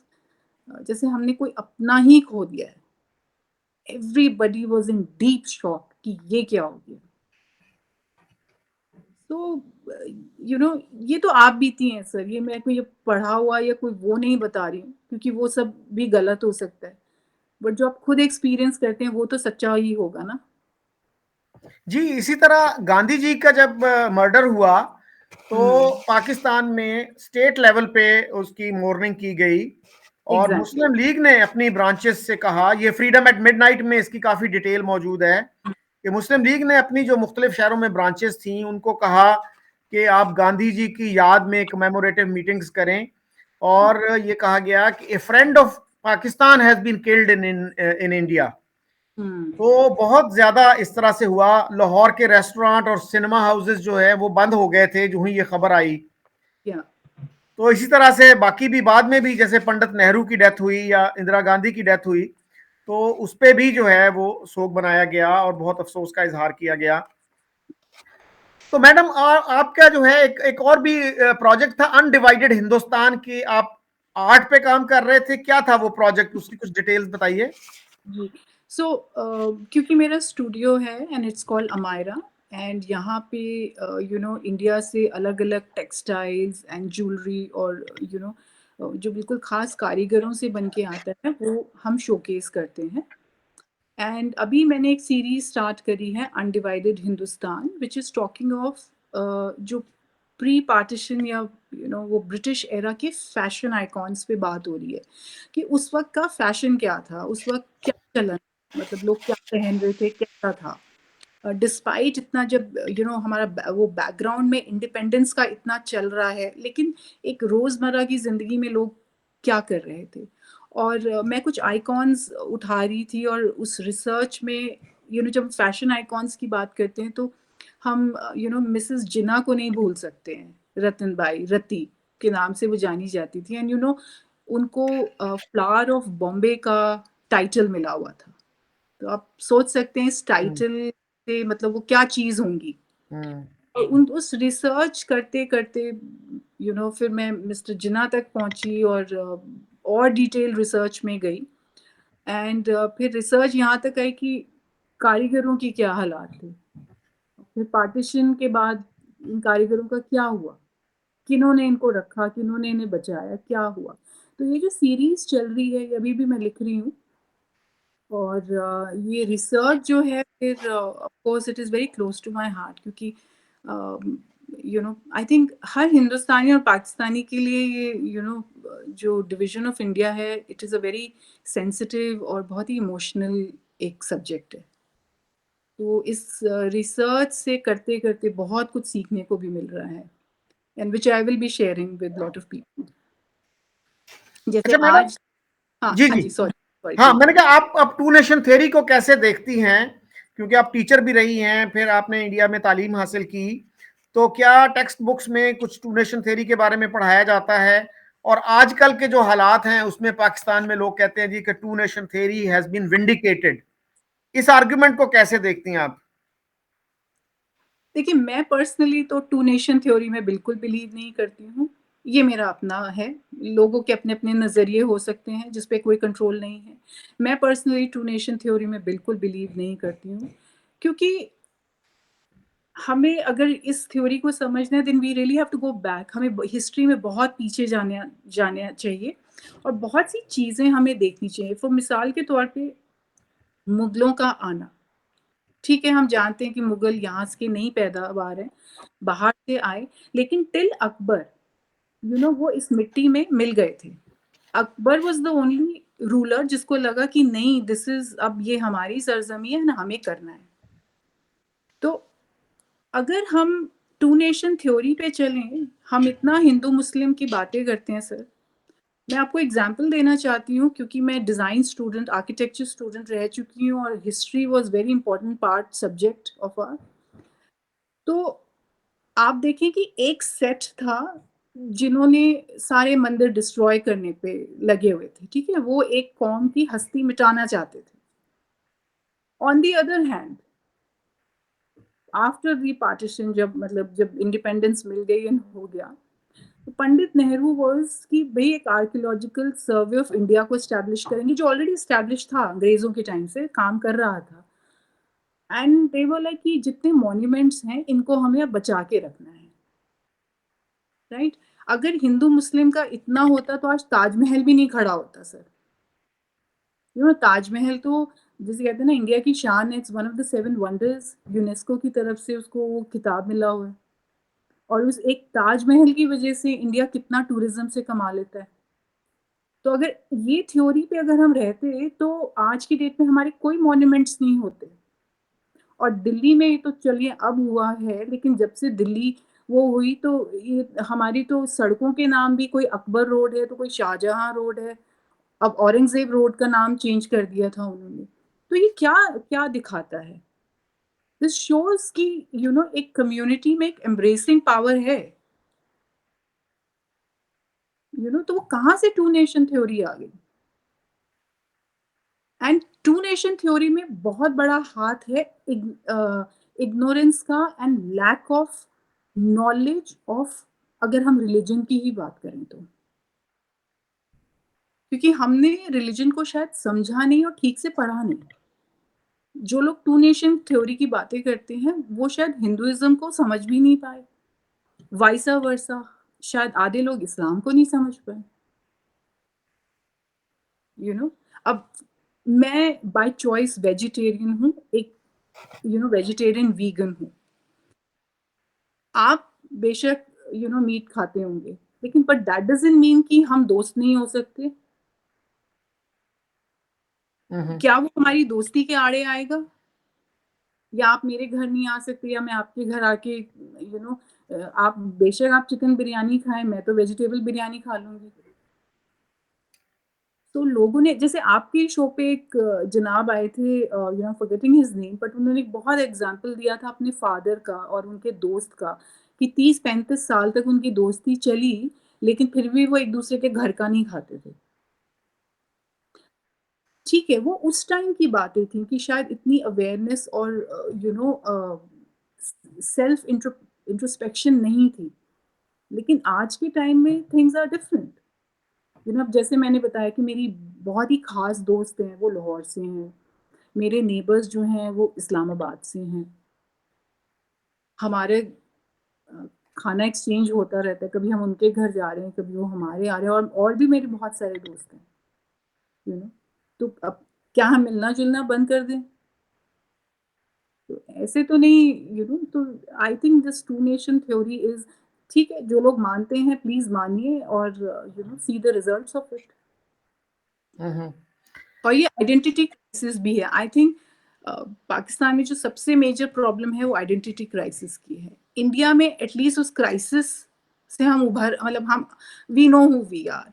B: जैसे हमने कोई अपना ही खो दिया है। Everybody was in deep shock कि ये क्या हो गया। तो ये तो आप बीती हैं सर, ये मैं कोई ये पढ़ा हुआ या कोई वो नहीं बता रही हूँ, क्योंकि वो सब भी गलत हो सकता है। बट जो आप खुद एक्सपीरियंस करते हैं वो तो सच्चा ही होगा ना।
A: जी, इसी तरह गांधी जी का जब मर्डर हुआ तो
B: हुँ,
A: पाकिस्तान में स्टेट लेवल पे उसकी मोर्निंग की गई और
B: एग्ज़ैक्टली।
A: मुस्लिम लीग ने अपनी ब्रांचेस से कहा, ये फ्रीडम एट मिडनाइट में इसकी काफ़ी डिटेल मौजूद है कि मुस्लिम लीग ने अपनी जो मुख्तलिफ शहरों में ब्रांचेस थी उनको कहा कि आप गांधी जी की याद में कमेमोरेटिव मीटिंग्स करें। और ये कहा गया कि a friend of Pakistan has been killed in India.
B: हुँ,
A: तो बहुत ज्यादा इस तरह से हुआ। लाहौर के रेस्टोरेंट और सिनेमा हाउसेस जो है वो बंद हो गए थे जो ही ये खबर आई।
B: या
A: तो इसी तरह से बाकी भी बाद में भी, जैसे पंडित नेहरू की डेथ हुई या इंदिरा गांधी की डेथ हुई, तो उस पे भी जो है वो शोक बनाया गया और बहुत अफसोस का इजहार किया गया। तो मैडम, आपका जो है एक और भी प्रोजेक्ट था, अनडिवाइडेड हिंदुस्तान की, आप आर्ट पे काम कर रहे थे, क्या था वो प्रोजेक्ट, उसकी कुछ डिटेल्स बताइए।
B: जी। सो क्योंकि मेरा स्टूडियो है and it's called Amaira, and यहाँ पे इंडिया से अलग-अलग टेक्सटाइल्स एंड ज्वेलरी और जो बिल्कुल ख़ास कारीगरों से बन के आता है वो हम शोकेस करते हैं। एंड अभी मैंने एक सीरीज़ स्टार्ट करी है, undivided Hindustan, which is talking of जो प्री पार्टीशन या वो ब्रिटिश एरा के फैशन आइकॉन्स पे बात हो रही है कि उस वक़्त का फैशन क्या था, उस वक़्त क्या चलन, मतलब लोग क्या पहन रहे थे, कैसा था। डिस्पाइट इतना, जब हमारा वो बैकग्राउंड में इंडिपेंडेंस का इतना चल रहा है, लेकिन एक रोज़मर्रा की ज़िंदगी में लोग क्या कर रहे थे। और मैं कुछ आइकॉन्स उठा रही थी और उस रिसर्च में, जब फैशन आइकॉन्स की बात करते हैं तो हम मिसेस जिन्ना को नहीं भूल सकते हैं, रतनबाई, रति के नाम से वो जानी जाती थी। एंड उनको फ्लावर ऑफ बॉम्बे का टाइटल मिला हुआ था। तो आप सोच सकते हैं इस
A: हम्म,
B: टाइटल से मतलब वो क्या चीज़ होंगी।
A: हम्म,
B: और उन उस रिसर्च करते-करते फिर मैं मिस्टर जिन्ना तक पहुँची और डिटेल रिसर्च में गई। एंड फिर रिसर्च यहाँ तक आई कि कारीगरों की क्या हालात थे। फिर पार्टीशन के बाद इन कारीगरों का क्या हुआ? किन्होंने इनको रखा, किन्होंने इन्हें बचाया, क्या हुआ? तो ये जो सीरीज़ चल रही है, ये अभी भी मैं लिख रही हूँ और ये रिसर्च जो है फिर of course it is very close to my heart क्योंकि आई थिंक हर हिंदुस्तानी और पाकिस्तानी के लिए ये जो डिवीज़न ऑफ इंडिया है, it is a very sensitive और बहुत ही इमोशनल एक सब्जेक्ट है। तो इस रिसर्च से करते-करते बहुत कुछ सीखने को भी मिल रहा है and which I will be sharing with lot of people. जैसे
A: अच्छा मैडम,
B: आज हाँ,
A: जी
B: हाँ
A: जी,
B: जी, सॉरी, सॉरी
A: हाँ
B: प्लीज़।
A: मैंने कहा आप टू नेशन थ्योरी को कैसे देखती हैं, क्योंकि आप टीचर भी रही हैं, फिर आपने इंडिया में तालीम हासिल की, तो क्या टेक्स्ट बुक्स में कुछ टू नेशन थ्योरी के बारे में पढ़ाया जाता है? और आजकल के जो हालात हैं उसमें पाकिस्तान में लोग कहते हैं जी कि two nation theory has been vindicated, इस आर्गुमेंट को कैसे देखती हैं आप?
B: देखिए, मैं पर्सनली तो टू नेशन थ्योरी में बिल्कुल बिलीव नहीं करती हूँ। ये मेरा अपना है, लोगों के अपने-अपने नज़रिए हो सकते हैं, जिस पे कोई कंट्रोल नहीं है। मैं पर्सनली टू नेशन थ्योरी में बिल्कुल बिलीव नहीं करती हूँ, क्योंकि हमें अगर इस थ्योरी को समझना है then we really have to go back. हमें ब हिस्ट्री में बहुत पीछे जाना चाहिए और बहुत सी चीज़ें हमें देखनी चाहिए। फॉर मिसाल के तौर पे मुगलों का आना, ठीक है, हम जानते हैं कि मुगल यहाँ के नहीं पैदावार हैं, बाहर से आए, लेकिन टिल अकबर वो इस मिट्टी में मिल गए थे। Akbar was the only ruler जिसको लगा कि नहीं, दिस इज़ अब ये हमारी सरज़मी है ना, हमें करना है। तो अगर हम टू नेशन थ्योरी पे चलें, हम इतना हिंदू-मुस्लिम की बातें करते हैं सर। मैं आपको एग्ज़ाम्पल देना चाहती हूँ क्योंकि मैं डिज़ाइन स्टूडेंट, आर्किटेक्चर स्टूडेंट रह चुकी हूँ और history was very important part subject of our. तो आप देखें कि एक सेट था, जिन्होंने सारे मंदिर डिस्ट्रॉय करने पे लगे हुए थे, ठीक है? वो एक कौम की हस्ती मिटाना चाहते थे। On the other hand, after the partition जब इंडिपेंडेंस मिल गई एंड हो गया, तो पंडित नेहरू वाज़ कि भई एक आर्कियोलॉजिकल सर्वे ऑफ इंडिया को एस्टैब्लिश करेंगे, जो ऑलरेडी एस्टैब्लिश था अंग्रेज़ों के टाइम से, काम कर रहा था। एंड दे वर लाइक कि जितने मॉन्यूमेंट्स हैं, इनको हमें अब बचा के रखना है। राइट? अगर हिंदू मुस्लिम का इतना होता तो आज ताजमहल भी नहीं खड़ा होता सर। ताजमहल तो जिसे कहते हैं ना इंडिया की शान है, it's one of the 7 wonders, UNESCO की तरफ से उसको वो खिताब मिला हुआ है। और उस एक ताजमहल की वजह से इंडिया कितना टूरिज्म से कमा लेता है। तो अगर ये थ्योरी पे अगर हम रहते तो आज की डेट में हमारे कोई मॉन्यूमेंट्स नहीं होते। और दिल्ली में तो चलिए अब हुआ है, लेकिन जब से दिल्ली वो हुई तो ये हमारी तो सड़कों के नाम भी कोई अकबर रोड है, तो कोई शाहजहाँ रोड है। अब औरंगज़ेब रोड का नाम चेंज कर दिया था उन्होंने। तो ये क्या क्या दिखाता है? दिस शोज़ कि एक कम्युनिटी में एक एम्ब्रेसिंग पावर है। तो वो कहाँ से टू नेशन थ्योरी आ गई? एंड टू नेशन थ्योरी में बहुत बड़ा हाथ है इग्नोरेंस का and lack of knowledge of, अगर हम रिलीजन की ही बात करें तो। क्योंकि हमने रिलीजन को शायद समझा नहीं और ठीक से पढ़ा नहीं। जो लोग टू नेशन थ्योरी की बातें करते हैं, वो शायद हिंदुइज़्म को समझ भी नहीं पाए, वाइसा वर्सा, शायद आधे लोग इस्लाम को नहीं समझ पाए, यू नो अब मैं बाय चॉइस वेजिटेरियन हूँ, एक वेजिटेरियन वीगन हूँ। आप बेशक मीट खाते होंगे, लेकिन बट दैट डज़न्ट मीन कि हम दोस्त नहीं हो सकते।
A: हम्म।
B: क्या वो हमारी दोस्ती के आड़े आएगा? या आप मेरे घर नहीं आ सकते या मैं आपके घर आके आप बेशक आप चिकन बिरयानी खाएँ, मैं तो वेजिटेबल बिरयानी खा लूँगी। तो लोगों ने जैसे आपके शो पे एक जनाब आए थे, फॉरगेटिंग हिज़ नेम, बट उन्होंने एक बहुत एग्ज़ाम्पल दिया था अपने फादर का और उनके दोस्त का कि 30-35 साल तक उनकी दोस्ती चली, लेकिन फिर भी वो एक-दूसरे के घर का नहीं खाते थे। ठीक है, वो उस टाइम की बातें थी कि शायद इतनी अवेयरनेस और सेल्फ इंट्रोस्पेक्शन नहीं थी। लेकिन आज के टाइम में थिंग्स आर डिफरेंट। अब जैसे मैंने बताया कि मेरी बहुत ही ख़ास दोस्त हैं, वो लाहौर से हैं। मेरे नेबर्स जो हैं वो इस्लामाबाद से हैं। हमारे खाना एक्सचेंज होता रहता है, कभी हम उनके घर जा रहे हैं, कभी वो हमारे आ रहे हैं, और भी मेरे बहुत सारे दोस्त हैं, यू नो। तो अब क्या हम मिलना-जुलना बंद कर दें? तो ऐसे तो नहीं, तो I think this two nation theory is ठीक है, जो लोग मानते हैं प्लीज़ मानिए और see the results of it.
A: Hmm.
B: और ये आइडेंटिटी क्राइसिस भी है। आई थिंक पाकिस्तान में जो सबसे मेजर प्रॉब्लम है वो आइडेंटिटी क्राइसिस की है। इंडिया में एटलीस्ट उस क्राइसिस से हम मतलब हम we know who we are,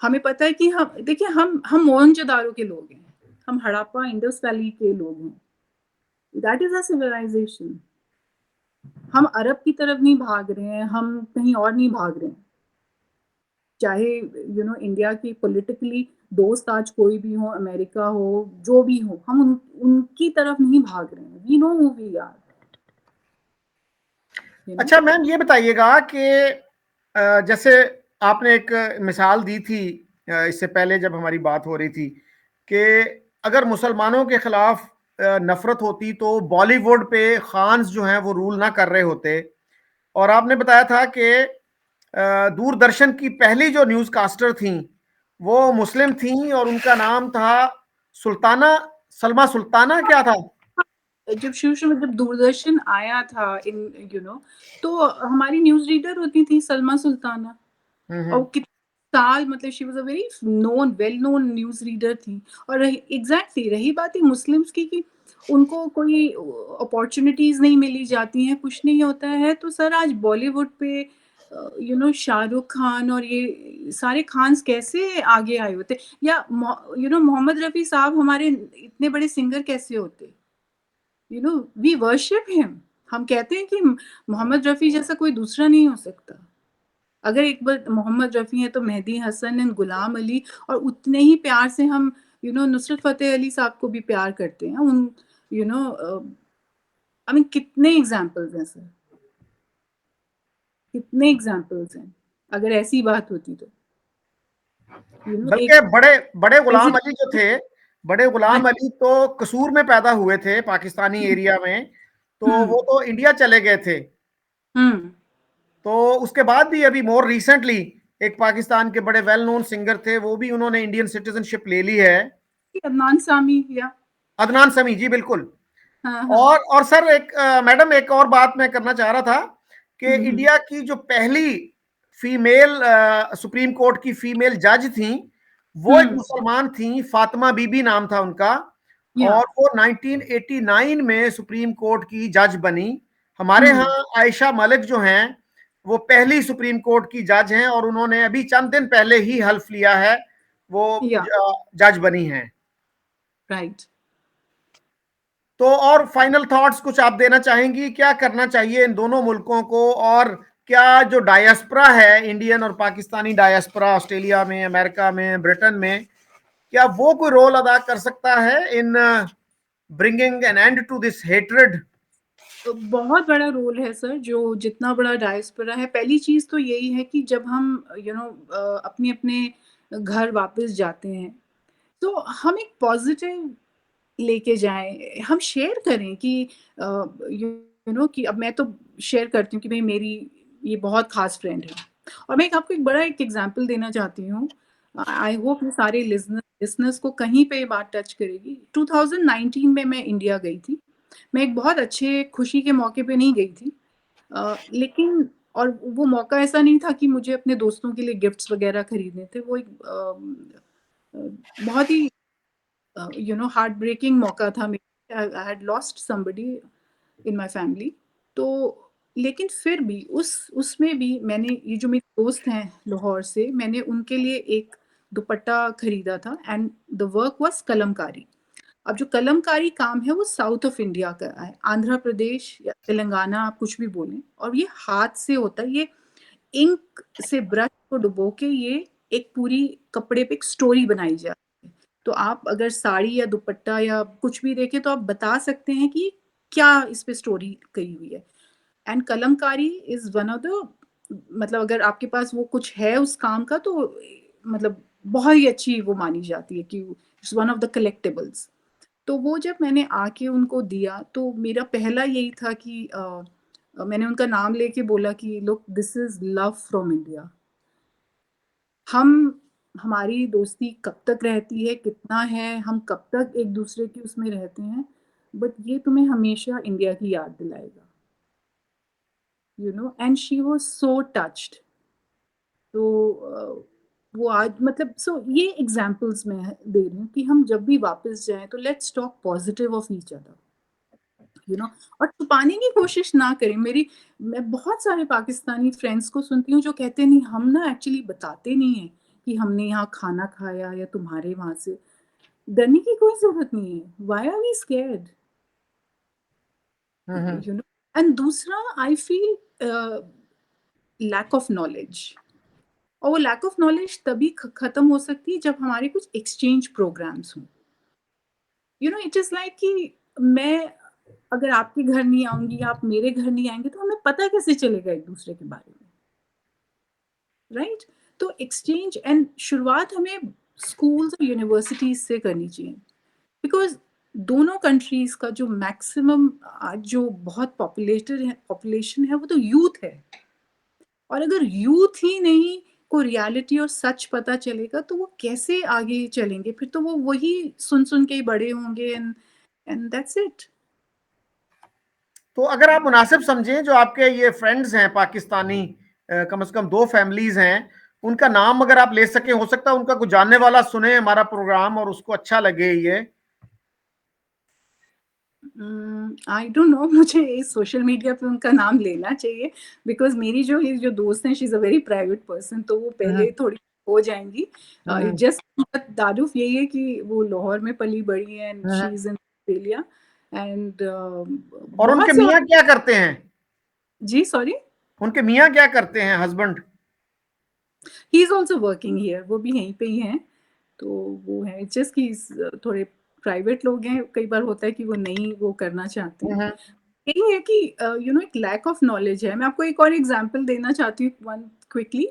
B: हमें पता है कि हम देखिए हम मोहनजोदारो के लोग हैं, हम हड़प्पा इंडस वैली के लोग हैं। That is a civilisation. हम अरब की तरफ नहीं भाग रहे हैं, हम कहीं और नहीं भाग रहे हैं। चाहे इंडिया की पॉलिटिकली दोस्त आज कोई भी हो, अमेरिका हो, जो भी हो, हम उनकी तरफ नहीं भाग रहे हैं। We know who we are, you know.
A: अच्छा मैम, ये बताइएगा कि जैसे आपने एक मिसाल दी थी इससे पहले जब हमारी बात हो रही थी कि अगर मुसलमानों के खिलाफ नफरत होती तो बॉलीवुड पे खान्स जो हैं वो रूल ना कर रहे होते। और आपने बताया था कि दूरदर्शन की पहली जो न्यूज कास्टर थी वो मुस्लिम थी और उनका नाम था सुल्ताना, सलमा सुल्ताना क्या था?
B: जब शुरू में जब दूरदर्शन आया था इन तो हमारी न्यूज़ रीडर होती थी सलमा सुल्ताना। और कितने साल, मतलब she was a very well known news reader थी। और रही बात है मुस्लिम्स की कि उनको कोई अपॉर्च्युनिटीज़ नहीं मिली जाती हैं, कुछ नहीं होता है, तो सर आज बॉलीवुड पे शाहरुख खान और ये सारे खान्स कैसे आगे आए होते, या मोहम्मद रफ़ी साहब हमारे इतने बड़े सिंगर कैसे होते? We worship him. हम कहते हैं कि मोहम्मद रफ़ी जैसा कोई दूसरा नहीं हो सकता। अगर एक बार मोहम्मद रफ़ी हैं तो मेहदी हसन एंड गुलाम अली, और उतने ही प्यार से हम नुसरत फ़तेह अली साहब को भी प्यार करते हैं। उन यू नो आई मीन कितने एग्ज़ाम्पल्स हैं सर, कितने एग्ज़ाम्पल्स हैं, अगर ऐसी बात होती तो। एक
A: बल्कि बड़े बड़े गुलाम अली जो
B: प्रेज़िडेंट।
A: थे, बड़े
B: हाँ
A: गुलाम
B: जी।
A: अली तो कसूर में पैदा हुए थे पाकिस्तानी
B: हुँ,
A: एरिया में, तो
B: हुँ,
A: वो तो इंडिया चले गए थे।
B: हुँ।
A: तो उसके बाद भी अभी मोर रिसेंटली एक पाकिस्तान के बड़े वेल नोन सिंगर थे, वो भी उन्होंने इंडियन सिटीजनशिप ले ली है।
B: अदनान सामी या
A: अदनान समी जी, बिल्कुल।
B: हाँ, हाँ।
A: और सर एक मैडम एक और बात मैं करना चाह रहा था कि
B: हुँ, हुँ,
A: इंडिया की जो पहली फीमेल सुप्रीम कोर्ट की फीमेल जज थी वो एक
B: हुँ,
A: मुसलमान थी, फातिमा बीबी नाम था उनका।
B: या
A: और वो 1989 में सुप्रीम कोर्ट की जज बनी। हमारे
B: हुँ,
A: यहाँ आयशा मलिक जो हैं वो पहली सुप्रीम कोर्ट की जज हैं और उन्होंने अभी चंद दिन पहले ही हल्फ लिया है, वो
B: या
A: जज बनी हैं।
B: राइट।
A: तो और फाइनल थॉट्स कुछ आप देना चाहेंगी, क्या करना चाहिए इन दोनों मुल्कों को? और क्या जो डायस्पोरा है, इंडियन और पाकिस्तानी डायस्पोरा, ऑस्ट्रेलिया में, अमेरिका में, ब्रिटेन में, क्या वो कोई रोल अदा कर सकता है in bringing an end to this hatred?
B: बहुत बड़ा रोल है सर, जो जितना बड़ा डायस्पोरा है। पहली चीज़ तो यही है कि जब हम अपने-अपने घर वापस जाते हैं, तो हम एक पॉज़िटिव लेके जाएँ। हम शेयर करें कि अ, कि अब मैं तो शेयर करती हूँ कि भई मेरी ये बहुत ख़ास फ्रेंड है। और मैं आपको एक बड़ा एक एग्ज़ाम्पल देना चाहती हूँ। आई होप ये सारे लिसनर्स को कहीं पे ये बात टच करेगी। 2019 में मैं इंडिया गई थी। मैं एक बहुत अच्छे खुशी के मौके पे नहीं गई थी। लेकिन और वो मौका ऐसा नहीं था कि मुझे अपने दोस्तों के लिए गिफ्ट्स वग़ैरह खरीदने थे। वो एक बहुत ही हार्ट ब्रेकिंग मौका था मेरे। I had lost somebody in my family. तो लेकिन फिर भी उसमें भी मैंने, ये जो मेरे दोस्त हैं लाहौर से, मैंने उनके लिए एक दुपट्टा खरीदा था and the work was Kalamkari. अब जो कलमकारी काम है वो साउथ ऑफ इंडिया का है, आंध्र प्रदेश या तेलंगाना, आप कुछ भी बोलें, और ये हाथ से होता है। ये इंक से ब्रश को डुबो के ये एक पूरी कपड़े पे एक स्टोरी बनाई जाती है। तो आप अगर साड़ी या दुपट्टा या कुछ भी देखें तो आप बता सकते हैं कि क्या इस पे स्टोरी करी हुई है। And Kalamkari is one of the, मतलब अगर आपके पास वो कुछ है उस काम का, तो मतलब बहुत ही अच्छी वो मानी जाती है कि it's one of the collectibles. तो वो जब मैंने आके उनको दिया तो मेरा पहला यही था कि मैंने उनका नाम लेके बोला कि look this is love from India. हम हमारी दोस्ती कब तक रहती है, कितना है, हम कब तक एक-दूसरे के उसमें रहते हैं, बट ये तुम्हें हमेशा इंडिया की याद दिलाएगा, and she was so touched. तो वो आज मतलब ये एग्ज़ाम्पल्स मैं दे रही हूँ कि हम जब भी वापस जाएँ तो let's talk positive of each other, you know और छुपाने की कोशिश ना करें। मैं बहुत सारे पाकिस्तानी फ्रेंड्स को सुनती हूँ जो कहते हैं नहीं हम ना एक्चुअली बताते नहीं हैं कि हमने यहाँ खाना खाया या तुम्हारे वहाँ से। डरने की कोई ज़रूरत नहीं है। Why are we scared?
A: Hmm.
B: You know and दूसरा I feel lack of knowledge, और वो लैक ऑफ नॉलेज तभी खत्म हो सकती है जब हमारे कुछ एक्सचेंज प्रोग्राम्स हों। इट इज़ लाइक कि मैं अगर आपके घर नहीं आऊँगी, आप मेरे घर नहीं आएँगे तो हमें पता कैसे चलेगा एक-दूसरे के बारे में, राइट? तो एक्सचेंज एंड शुरुआत हमें स्कूल्स और यूनिवर्सिटीज़ से करनी चाहिए। बिकॉज़ दोनों कंट्रीज़ का जो मैक्सिमम आज जो बहुत पॉपुलेशन है वो तो यूथ है। और अगर यूथ ही नहीं को रियलिटी और सच पता चलेगा तो वो कैसे आगे चलेंगे? फिर तो वो वही सुन-सुन के ही बड़े होंगे एंड दैट्स इट।
A: तो अगर आप मुनासिब समझें, जो आपके ये फ्रेंड्स हैं पाकिस्तानी, कम से कम 2 फैमिलीज़ हैं, उनका नाम अगर आप ले सकें, हो सकता है उनका कोई जानने वाला सुने हमारा प्रोग्राम और उसको अच्छा लगे ये।
B: आई डोंट नो मुझे इस सोशल मीडिया पे उनका नाम लेना चाहिए बिकॉज़ मेरी जो ये जो दोस्त हैं she is a very private person, तो वो
A: हुँ,
B: पहले थोड़ी हो जाएँगी।
A: हुँ,
B: जस्ट तारुफ यही है कि वो लाहौर में पली-बड़ी हैं and she
A: hmm.
B: Is in Australia and
A: और उनके
B: बहुत से और
A: मियाँ क्या करते हैं?
B: जी सॉरी?
A: उनके मियाँ क्या करते हैं, husband?
B: He is also working here, वो भी यहीं पे ही हैं। तो वो है जस्ट कि थोड़े प्राइवेट लोग हैं, कई बार होता है कि वो नहीं वो करना चाहते
A: हुँ,
B: हैं।
A: हुँ,
B: यही है कि एक लैक ऑफ नॉलेज है। मैं आपको एक और एग्ज़ाम्पल देना चाहती हूँ वन क्विकली।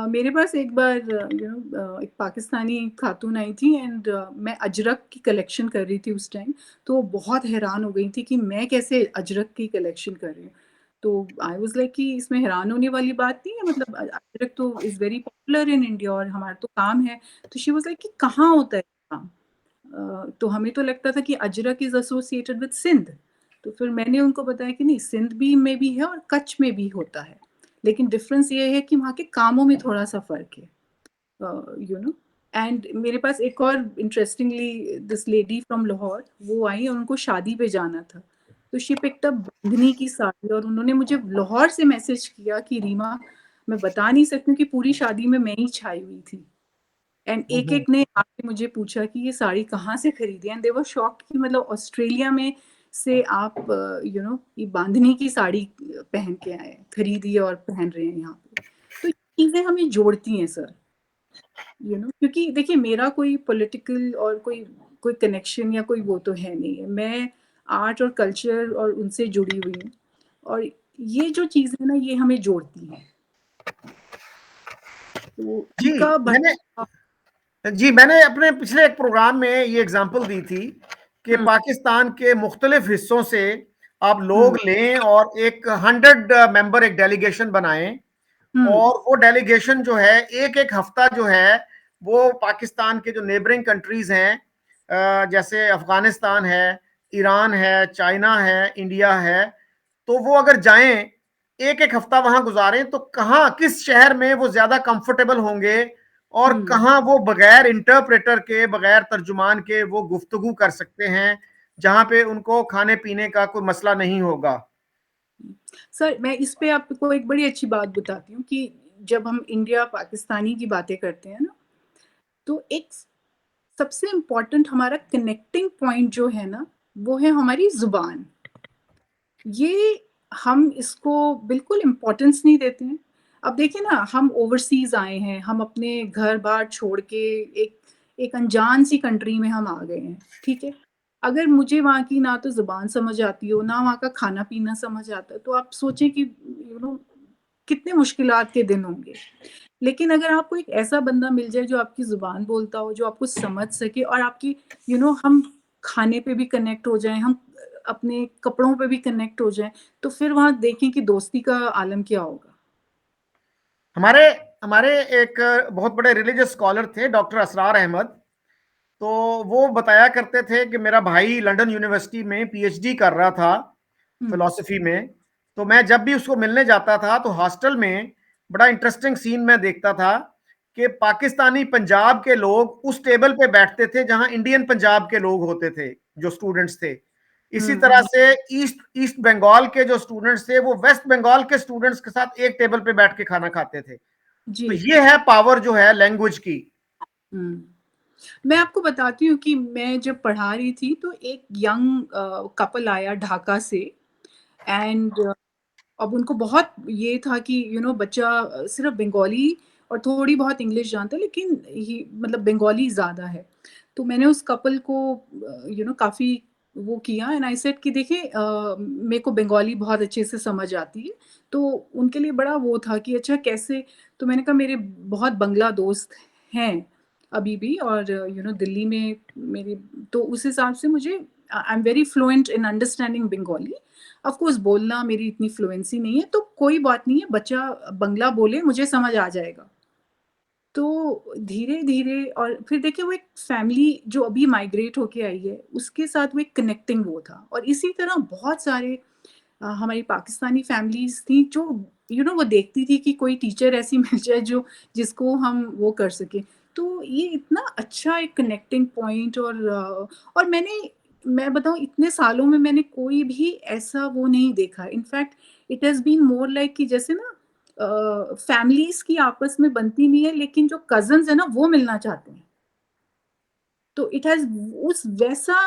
B: मेरे पास एक बार एक पाकिस्तानी खातून आई थी एंड मैं अजरक की कलेक्शन कर रही थी उस टाइम। तो वो बहुत हैरान हो गई थी कि मैं कैसे अजरक की कलेक्शन कर रही हूँ। तो आई वाज़ लाइक कि इसमें हैरान होने वाली बात नहीं है, मतलब अजरक तो is very popular in India और हमारा तो काम है। तो शी वाज़ लाइक कि कहाँ होता है काम? तो हमें तो लगता था कि ajrak is associated with Sindh. तो फिर मैंने उनको बताया कि नहीं, सिंध भी में भी है और कच्छ में भी होता है। लेकिन डिफ़रेंस ये है कि वहाँ के कामों में थोड़ा-सा फ़र्क है। यू नो एंड मेरे पास एक और interestingly this lady from Lahore वो आई और उनको शादी पे जाना था। तो शी पिक्ड अप बांधनी की साड़ी और उन्होंने मुझे लाहौर से मैसेज किया कि रीमा, मैं बता नहीं सकती हूँ कि पूरी शादी में मैं ही छाई हुई थी। एंड
A: हुँ, हुँ।
B: एक-एक ने आके मुझे पूछा कि ये साड़ी कहाँ से खरीदी एंड दे वर शॉक्ड कि मतलब ऑस्ट्रेलिया में से आप ये बांधनी की साड़ी पहन के आए हैं, खरीदी है और पहन रहे हैं यहाँ पे। तो ये चीज़ें हमें जोड़ती हैं सर, क्योंकि देखिए मेरा कोई पॉलिटिकल और कोई कोई कनेक्शन या कोई वो तो है नहीं है। मैं आर्ट और कल्चर और उनसे जुड़ी हुई हूँ और ये जो चीज़ें ना ये हमें जोड़ती हैं। तो
A: जी,
B: इनका
A: मैंने
B: बड़ा
A: जी, मैंने अपने पिछले एक प्रोग्राम में ये एग्ज़ाम्पल दी थी कि
B: हुँ,
A: पाकिस्तान के मुख्तलिफ हिस्सों से आप
B: हुँ,
A: लोग लें और एक 100 मेंबर एक डेलीगेशन बनाएँ,
B: हुँ,
A: और वो डेलीगेशन जो है एक-एक हफ्ता जो है वो पाकिस्तान के जो नेबरिंग कंट्रीज़ हैं, जैसे अफ़गानिस्तान है, ईरान है, चाइना है, इंडिया है, तो वो अगर जाएँ, एक-एक हफ्ता वहाँ गुज़ारें तो कहाँ किस शहर में वो ज़्यादा कंफर्टेबल होंगे और
B: हुँ।
A: कहाँ वो बगैर इंटरप्रेटर के, बगैर तर्जुमान के वो गुफ्तगू कर सकते हैं, जहाँ पे उनको खाने-पीने का कोई मसला नहीं होगा।
B: सर, मैं इस पे आपको एक बड़ी अच्छी बात बताती हूँ कि जब हम इंडिया पाकिस्तानी की बातें करते हैं ना, तो एक सबसे इम्पोर्टेंट हमारा कनेक्टिंग पॉइंट जो है ना, वो है हमारी ज़ुबान। ये हम इसको बिल्कुल इम्पोर्टेंस नहीं देते हैं। अब देखिए ना, हम ओवरसीज़ आए हैं, हम अपने घर-बार छोड़ के एक एक अनजान सी कंट्री में हम आ गए हैं, ठीक है? अगर मुझे वहाँ की ना तो ज़ुबान समझ आती हो, ना वहाँ का खाना-पीना समझ आता है, तो आप सोचें कि कितने मुश्किलात के दिन होंगे। लेकिन अगर आपको एक ऐसा बंदा मिल जाए जो आपकी ज़ुबान बोलता हो, जो आपको समझ सके और आपकी हम खाने पे भी कनेक्ट हो जाएँ, हम अपने कपड़ों पे भी कनेक्ट हो जाएँ, तो फिर वहाँ देखें कि दोस्ती का आलम क्या होगा।
A: हमारे हमारे एक बहुत बड़े रिलीजियस स्कॉलर थे, डॉक्टर असरार अहमद। तो वो बताया करते थे कि मेरा भाई लंदन यूनिवर्सिटी में पीएचडी कर रहा था
B: हुँ,
A: फिलॉसफी में। तो मैं जब भी उसको मिलने जाता था तो हॉस्टल में बड़ा इंटरेस्टिंग सीन मैं देखता था कि पाकिस्तानी पंजाब के लोग उस टेबल पे बैठते थे जहां इंडियन पंजाब के लोग होते थे, जो स्टूडेंट्स थे। इसी
B: हुँ,
A: तरह से ईस्ट ईस्ट बंगाल के जो स्टूडेंट्स थे वो वेस्ट बंगाल के स्टूडेंट्स के साथ एक टेबल पे बैठ के खाना खाते थे। तो
B: जी।
A: ये है पावर जो है लैंग्वेज की।
B: हुँ। मैं आपको बताती हूँ कि मैं जब पढ़ा रही थी तो एक यंग कपल आया ढाका से एंड अब उनको बहुत ये था कि बच्चा सिर्फ़ बंगाली और थोड़ी बहुत इंग्लिश जानता है लेकिन ही मतलब बंगाली ज़्यादा है। तो मैंने उस कपल को काफ़ी वो किया एंड आई सेड कि देखिए मेरे को बंगाली बहुत अच्छे से समझ आती है। तो उनके लिए बड़ा वो था कि अच्छा कैसे? तो मैंने कहा मेरे बहुत बंगला दोस्त हैं अभी भी और दिल्ली में मेरी तो उस हिसाब से मुझे I am very fluent in understanding Bengali. Of course बोलना मेरी इतनी फ्लुएंसी नहीं है, तो कोई बात नहीं है, बच्चा बंगला बोले मुझे समझ आ जाएगा। तो धीरे-धीरे और फिर देखिए वो एक फैमिली जो अभी माइग्रेट होके आई है, उसके साथ वो एक कनेक्टिंग वो था और इसी तरह बहुत सारे हमारी पाकिस्तानी फैमिलीज़ थी जो वो देखती थी कि कोई टीचर ऐसी मिल जाए जो जिसको हम वो कर सकें। तो ये इतना अच्छा एक कनेक्टिंग पॉइंट और मैं बताऊँ इतने सालों में मैंने कोई भी ऐसा वो नहीं देखा। In fact it has been more like कि जैसे ना फैमिलीज़ की आपस में बनती नहीं है लेकिन जो कज़िन्स हैं ना वो मिलना चाहते हैं। तो इट हैज़ उस वैसा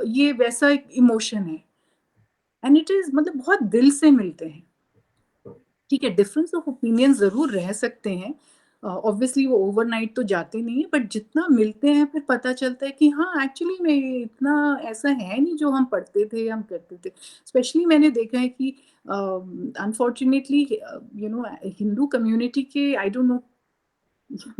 B: ये वैसा एक इमोशन है एंड इट इज़ मतलब बहुत दिल से मिलते हैं। ठीक है, डिफरेंस ऑफ ओपिनियन ज़रूर रह सकते हैं। ऑब्वियसली वो ओवरनाइट तो जाते नहीं हैं, बट जितना मिलते हैं फिर पता चलता है कि हाँ, एक्चुअली में ये इतना ऐसा है नहीं जो हम पढ़ते थे, हम करते थे। स्पेशली मैंने देखा है कि अनफॉर्च्युनेटली हिंदू कम्युनिटी के आई डोंट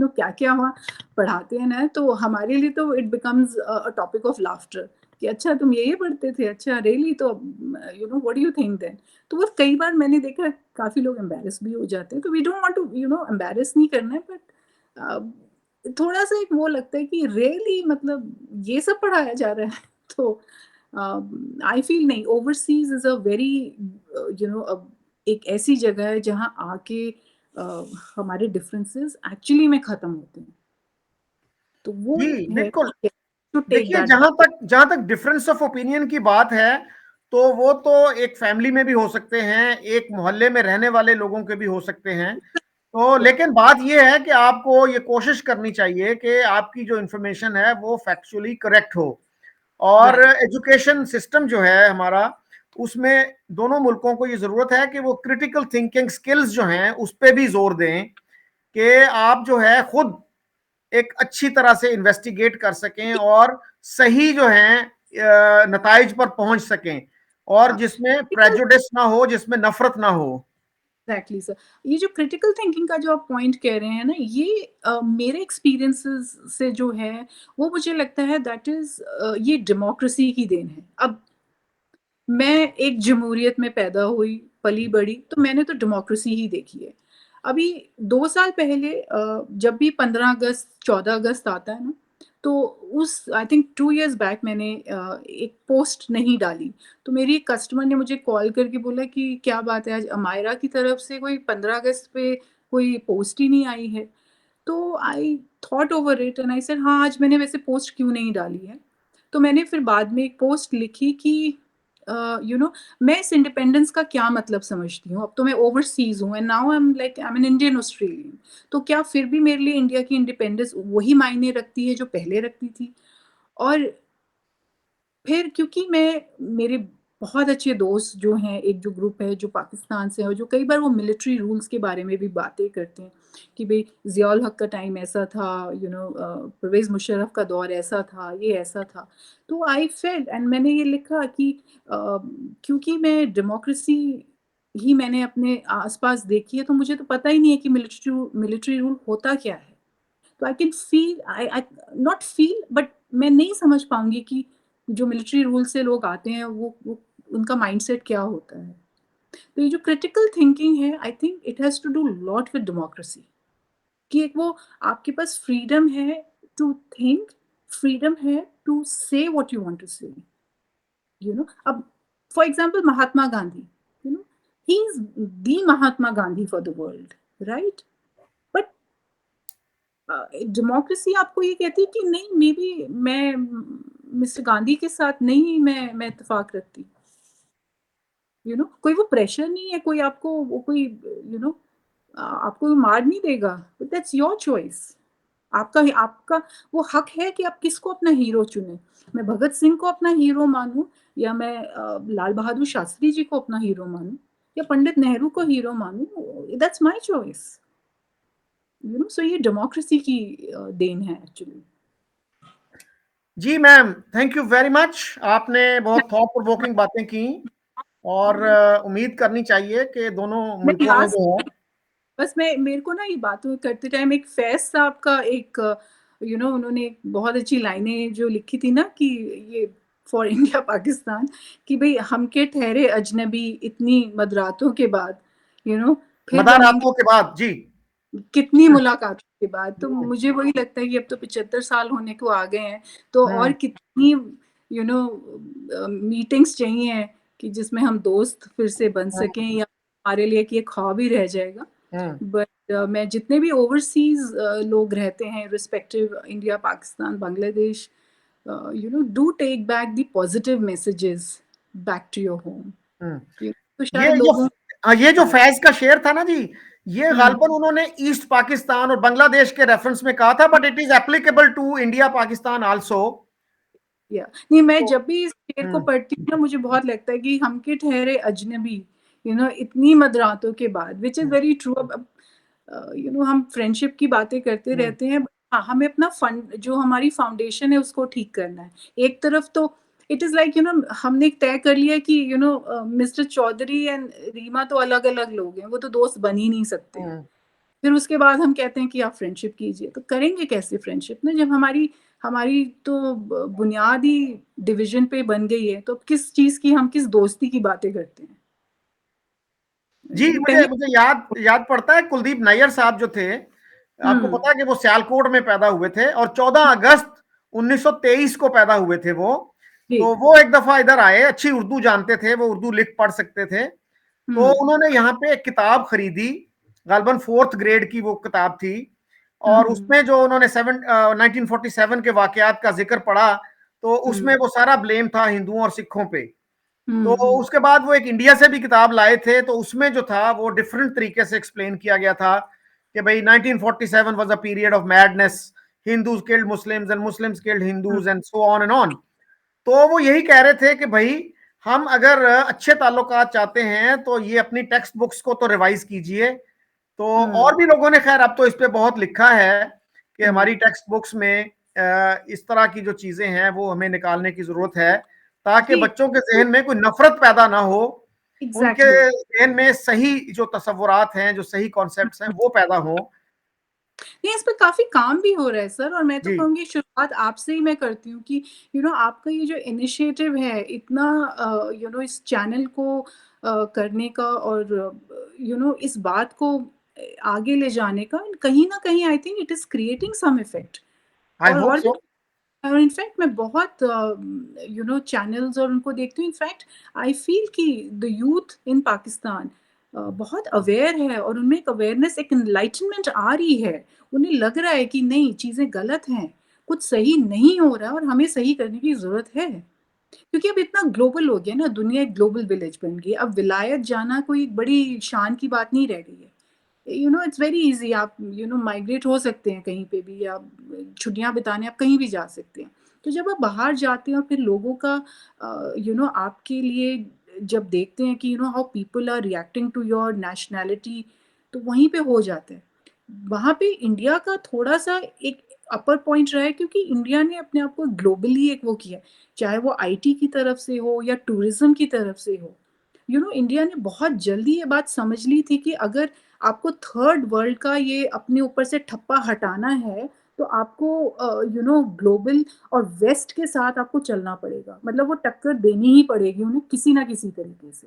B: नो क्या-क्या वहाँ पढ़ाते हैं ना, तो हमारे लिए तो it becomes a topic of laughter कि अच्छा तुम ये पढ़ते थे, अच्छा रियली तो what do you think then? तो वो कई बार मैंने देखा है काफ़ी लोग एम्बैरेस भी हो जाते हैं, तो we don't want to embarrass नहीं करना है बट थोड़ा-सा एक वो लगता है कि रियली मतलब ये सब पढ़ाया जा रहा है तो आई फील नहीं ओवरसीज़ इज़ अ वेरी एक ऐसी जगह है जहाँ आके अ, हमारे डिफरेंसेस एक्चुअली में खत्म होते हैं। तो वो
A: जी,
B: एक है
A: बिल्कुल।
B: टू टेक
A: देखिए,
B: दैट
A: जहाँ तक डिफरेंस ऑफ ओपिनियन की बात है, तो वो तो एक फैमिली में भी हो सकते हैं, एक मोहल्ले में रहने वाले लोगों के भी हो सकते हैं। तो लेकिन बात ये है कि आपको ये कोशिश करनी चाहिए कि आपकी जो इन्फॉर्मेशन है वो फैक्चुअली करेक्ट हो। और
B: राइट
A: एजुकेशन सिस्टम जो है हमारा, उसमें दोनों मुल्कों को ये जरूरत है कि वो क्रिटिकल थिंकिंग स्किल्स जो हैं उस पर भी जोर दें कि आप जो है खुद एक अच्छी तरह से इन्वेस्टिगेट कर सकें और सही जो है नताइज पर पहुंच सकें, और
B: हाँ,
A: जिसमें
B: क्रिटिकल
A: प्रेजुडिस ना हो, जिसमें नफरत ना हो।
B: Exactly sir. ये जो क्रिटिकल थिंकिंग का जो आप पॉइंट कह रहे हैं ना, ये मेरे एक्सपीरियंसेस से जो है, वो मुझे लगता है दैट इज़ ये डेमोक्रेसी की देन है। अब मैं एक जमहूरियत में पैदा हुई, पली-बड़ी, तो मैंने तो डेमोक्रेसी ही देखी है। अभी 2 साल पहले जब भी 15 अगस्त, 14 अगस्त आता है ना, तो उस आई थिंक 2 इयर्स बैक मैंने एक पोस्ट नहीं डाली। तो मेरी एक कस्टमर ने मुझे कॉल करके बोला कि, "क्या बात है, आज अमायरा की तरफ से कोई 15 अगस्त पे कोई पोस्ट ही नहीं आई है।" तो I thought over it and I said, "हाँ, आज मैंने वैसे पोस्ट क्यों नहीं डाली है?" तो मैंने फिर बाद में एक पोस्ट लिखी कि मैं इस इंडिपेंडेंस का क्या मतलब समझती हूँ। अब तो मैं ओवरसीज़ हूँ and now I am an Indian Australian. तो क्या फिर भी मेरे लिए इंडिया की इंडिपेंडेंस वही मायने रखती है जो पहले रखती थी? और फिर क्योंकि मेरे बहुत अच्छे दोस्त जो हैं, एक जो ग्रुप है जो पाकिस्तान से है और जो कई बार वो मिलिट्री रूल्स के बारे में भी बातें करते हैं कि भई ज़िया-उल हक का टाइम ऐसा था, परवेज़ मुशर्रफ का दौर ऐसा था, ये ऐसा था। तो आई फेल्ट एंड मैंने ये लिखा कि क्योंकि मैं डेमोक्रेसी ही मैंने अपने आस-पास देखी है, तो मुझे तो पता ही नहीं है कि मिलिट्री रूल होता क्या है? तो I can feel, I not feel, but मैं नहीं समझ पाऊँगी कि जो मिलिट्री रूल से लोग आते हैं वो उनका माइंडसेट क्या होता है। तो ये जो क्रिटिकल थिंकिंग है, I think it has to do lot with democracy, कि एक वो आपके पास फ्रीडम है टू थिंक, फ्रीडम है to say what you want to say, अब for example Mahatma Gandhi, you know he is the Mahatma Gandhi for the world, right? But democracy आपको ये कहती है कि नहीं, मे बी मैं मिस्टर गांधी के साथ नहीं, मैं इत्तेफाक रखती, कोई वो प्रेशर नहीं है, कोई आपको वो कोई यू नो आपको मार नहीं देगा, बट दैट्स योर चॉइस। आपका आपका वो हक है कि आप किसको अपना हीरो चुने। मैं भगत सिंह को अपना हीरो मानूं, या मैं लाल बहादुर शास्त्री जी को अपना हीरो मानूं, या पंडित नेहरू को हीरो मानूं, दैट्स माय चॉइस। सो ये डेमोक्रेसी की देन है एक्चुअली।
A: जी ma'am, thank you very much. आपने बहुत थॉट प्रोवोकिंग बातें की और उम्मीद करनी चाहिए कि दोनों
B: मैं
A: मुल्कों में
B: लास्ट
A: जो है
B: बस मैं मेरे को ना ये बातों करते टाइम एक फैज साहब का एक उन्होंने एक बहुत अच्छी लाइनें जो लिखी थी ना, कि ये फॉर इंडिया पाकिस्तान, कि भाई हम के ठहरे अजनबी इतनी मदरातों के बाद, यू नो फिर बनेंगे
A: मदारातों के बाद। जी।
B: कितनी मुलाकातों के बाद। तो
A: हम्म,
B: मुझे वही लगता है कि अब तो 75 साल होने को आ गए हैं, तो और
A: हम्म,
B: कितनी मीटिंग्स चाहिए कि जिसमें हम दोस्त फिर से बन सकें, या हमारे लिए कि ये ख्वाब ही रह जाएगा।
A: हम्म।
B: बट मैं जितने भी ओवरसीज लोग रहते हैं, respective India, Pakistan, Bangladesh, do take back the positive messages back to your home.
A: Hmm.
B: तो
A: ये
B: शायद
A: जो
B: लोगों
A: ये जो फैज का शेर था ना जी, ये
B: हम्म,
A: गालबन उन्होंने ईस्ट पाकिस्तान और बांग्लादेश के रेफरेंस में कहा था, but it is applicable to India Pakistan also.
B: या नहीं, मैं
A: तो
B: जब भी इस शेर को
A: हम्म,
B: पढ़ती हूँ ना, मुझे बहुत लगता है कि हम के ठहरे अजनबी, इतनी मदरातों के बाद, which is
A: hmm,
B: very true. अब हम फ्रेंडशिप की बातें करते
A: हम्म,
B: रहते हैं, हाँ, हमें अपना फंड, जो हमारी फाउंडेशन है, उसको ठीक करना है। एक तरफ तो इट इज लाइक हमने तय कर लिया कि मिस्टर चौधरी एंड रीमा तो अलग अलग लोग हैं, वो तो दोस्त बन ही नहीं सकते हैं।
A: हम्म।
B: फिर उसके बाद हम कहते हैं कि आप फ्रेंडशिप कीजिए, तो करेंगे कैसे फ्रेंडशिप ना, जब हमारी हमारी तो बुनियाद ही डिवीजन पे बन गई है, तो किस चीज की, हम किस दोस्ती की बातें करते हैं।
A: जी, मुझे
B: पहले
A: मुझे याद याद पड़ता है कुलदीप नैयर साहब जो थे, आपको
B: हम्म
A: पता है कि वो सियालकोट में पैदा हुए थे और 14 अगस्त 1923 को पैदा हुए थे वो।
B: जी
A: तो वो एक दफा इधर आए, अच्छी उर्दू जानते थे, वो उर्दू लिख पढ़ सकते थे। तो
B: हम्म
A: उन्होंने यहाँ पे एक किताब खरीदी, गालबन 4th ग्रेड की वो किताब थी, और
B: हम्म
A: उसमें जो उन्होंने 1947 के वाकयात का जिक्र पढ़ा, तो उसमें
B: हम्म
A: वो सारा ब्लेम था हिंदुओं और सिखों पे। तो
B: हम्म
A: उसके बाद वो एक इंडिया से भी किताब लाए थे, तो उसमें जो था वो डिफरेंट तरीके से एक्सप्लेन किया गया था कि भाई 1947 was a period of madness, Hindus killed Muslims and Muslims killed
B: hmm
A: Hindus and so on and on. तो वो यही कह रहे थे कि भाई हम अगर अच्छे ताल्लुकात चाहते हैं तो ये अपनी टेक्स्ट बुक्स को तो रिवाइज कीजिए। तो
B: हम्म
A: और भी लोगों ने खैर अब तो इस पे बहुत लिखा है कि
B: हम्म
A: हमारी टेक्स्ट बुक्स में इस तरह की जो चीजें हैं वो हमें निकालने की जरूरत है, ताकि
B: जी
A: बच्चों के जहन में कोई नफरत पैदा ना हो, उनके
B: एग्जैक्टली।
A: जहन में सही जो तस्वुरात हैं, जो सही कॉन्सेप्ट्स हैं वो पैदा हो।
B: नहीं, इस पे काफ़ी काम भी हो रहा है सर, और मैं तो
A: जी।
B: कहूँगी शुरुआत आपसे ही मैं करती हूँ कि आपका ये जो इनिशिएटिव है इतना इस चैनल को करने का, और इस बात को आगे ले जाने का, कहीं न कहीं I think it is creating some effect.
A: I hope
B: और भी,
A: सो।
B: और इनफैक्ट मैं बहुत चैनल्स और उनको देखती हूँ। इनफैक्ट आई फील कि द यूथ इन पाकिस्तान बहुत अवेयर है, और उनमें एक अवेयरनेस, एक एनलाइटनमेंट आ रही है। उन्हें लग रहा है कि नहीं, चीज़ें गलत हैं, कुछ सही नहीं हो रहा, और हमें सही करने की ज़रूरत है। क्योंकि अब इतना ग्लोबल हो गया ना, दुनिया एक ग्लोबल विलेज बन गई है। अब विलायत जाना कोई बड़ी शान की बात नहीं रह गई है। इट्स वेरी ईज़ी, आप माइग्रेट हो सकते हैं कहीं पे भी, या छुट्टियाँ बिताने आप कहीं भी जा सकते हैं। तो जब आप बाहर जाते हैं और फिर लोगों का आपके लिए जब देखते हैं कि how people are reacting to your nationality, तो वहीं पे हो जाता है। वहाँ पे इंडिया का थोड़ा-सा एक अपर पॉइंट रहा है, क्योंकि इंडिया ने अपने आप को ग्लोबली एक वो किया है, चाहे वो आईटी की तरफ से हो या टूरिज़्म की तरफ से हो। इंडिया ने बहुत जल्दी ये बात समझ ली थी कि अगर आपको थर्ड वर्ल्ड का ये अपने ऊपर से ठप्पा हटाना है, तो आपको ग्लोबल और वेस्ट के साथ आपको चलना पड़ेगा, मतलब वो टक्कर देनी ही पड़ेगी उन्हें किसी ना किसी तरीके से।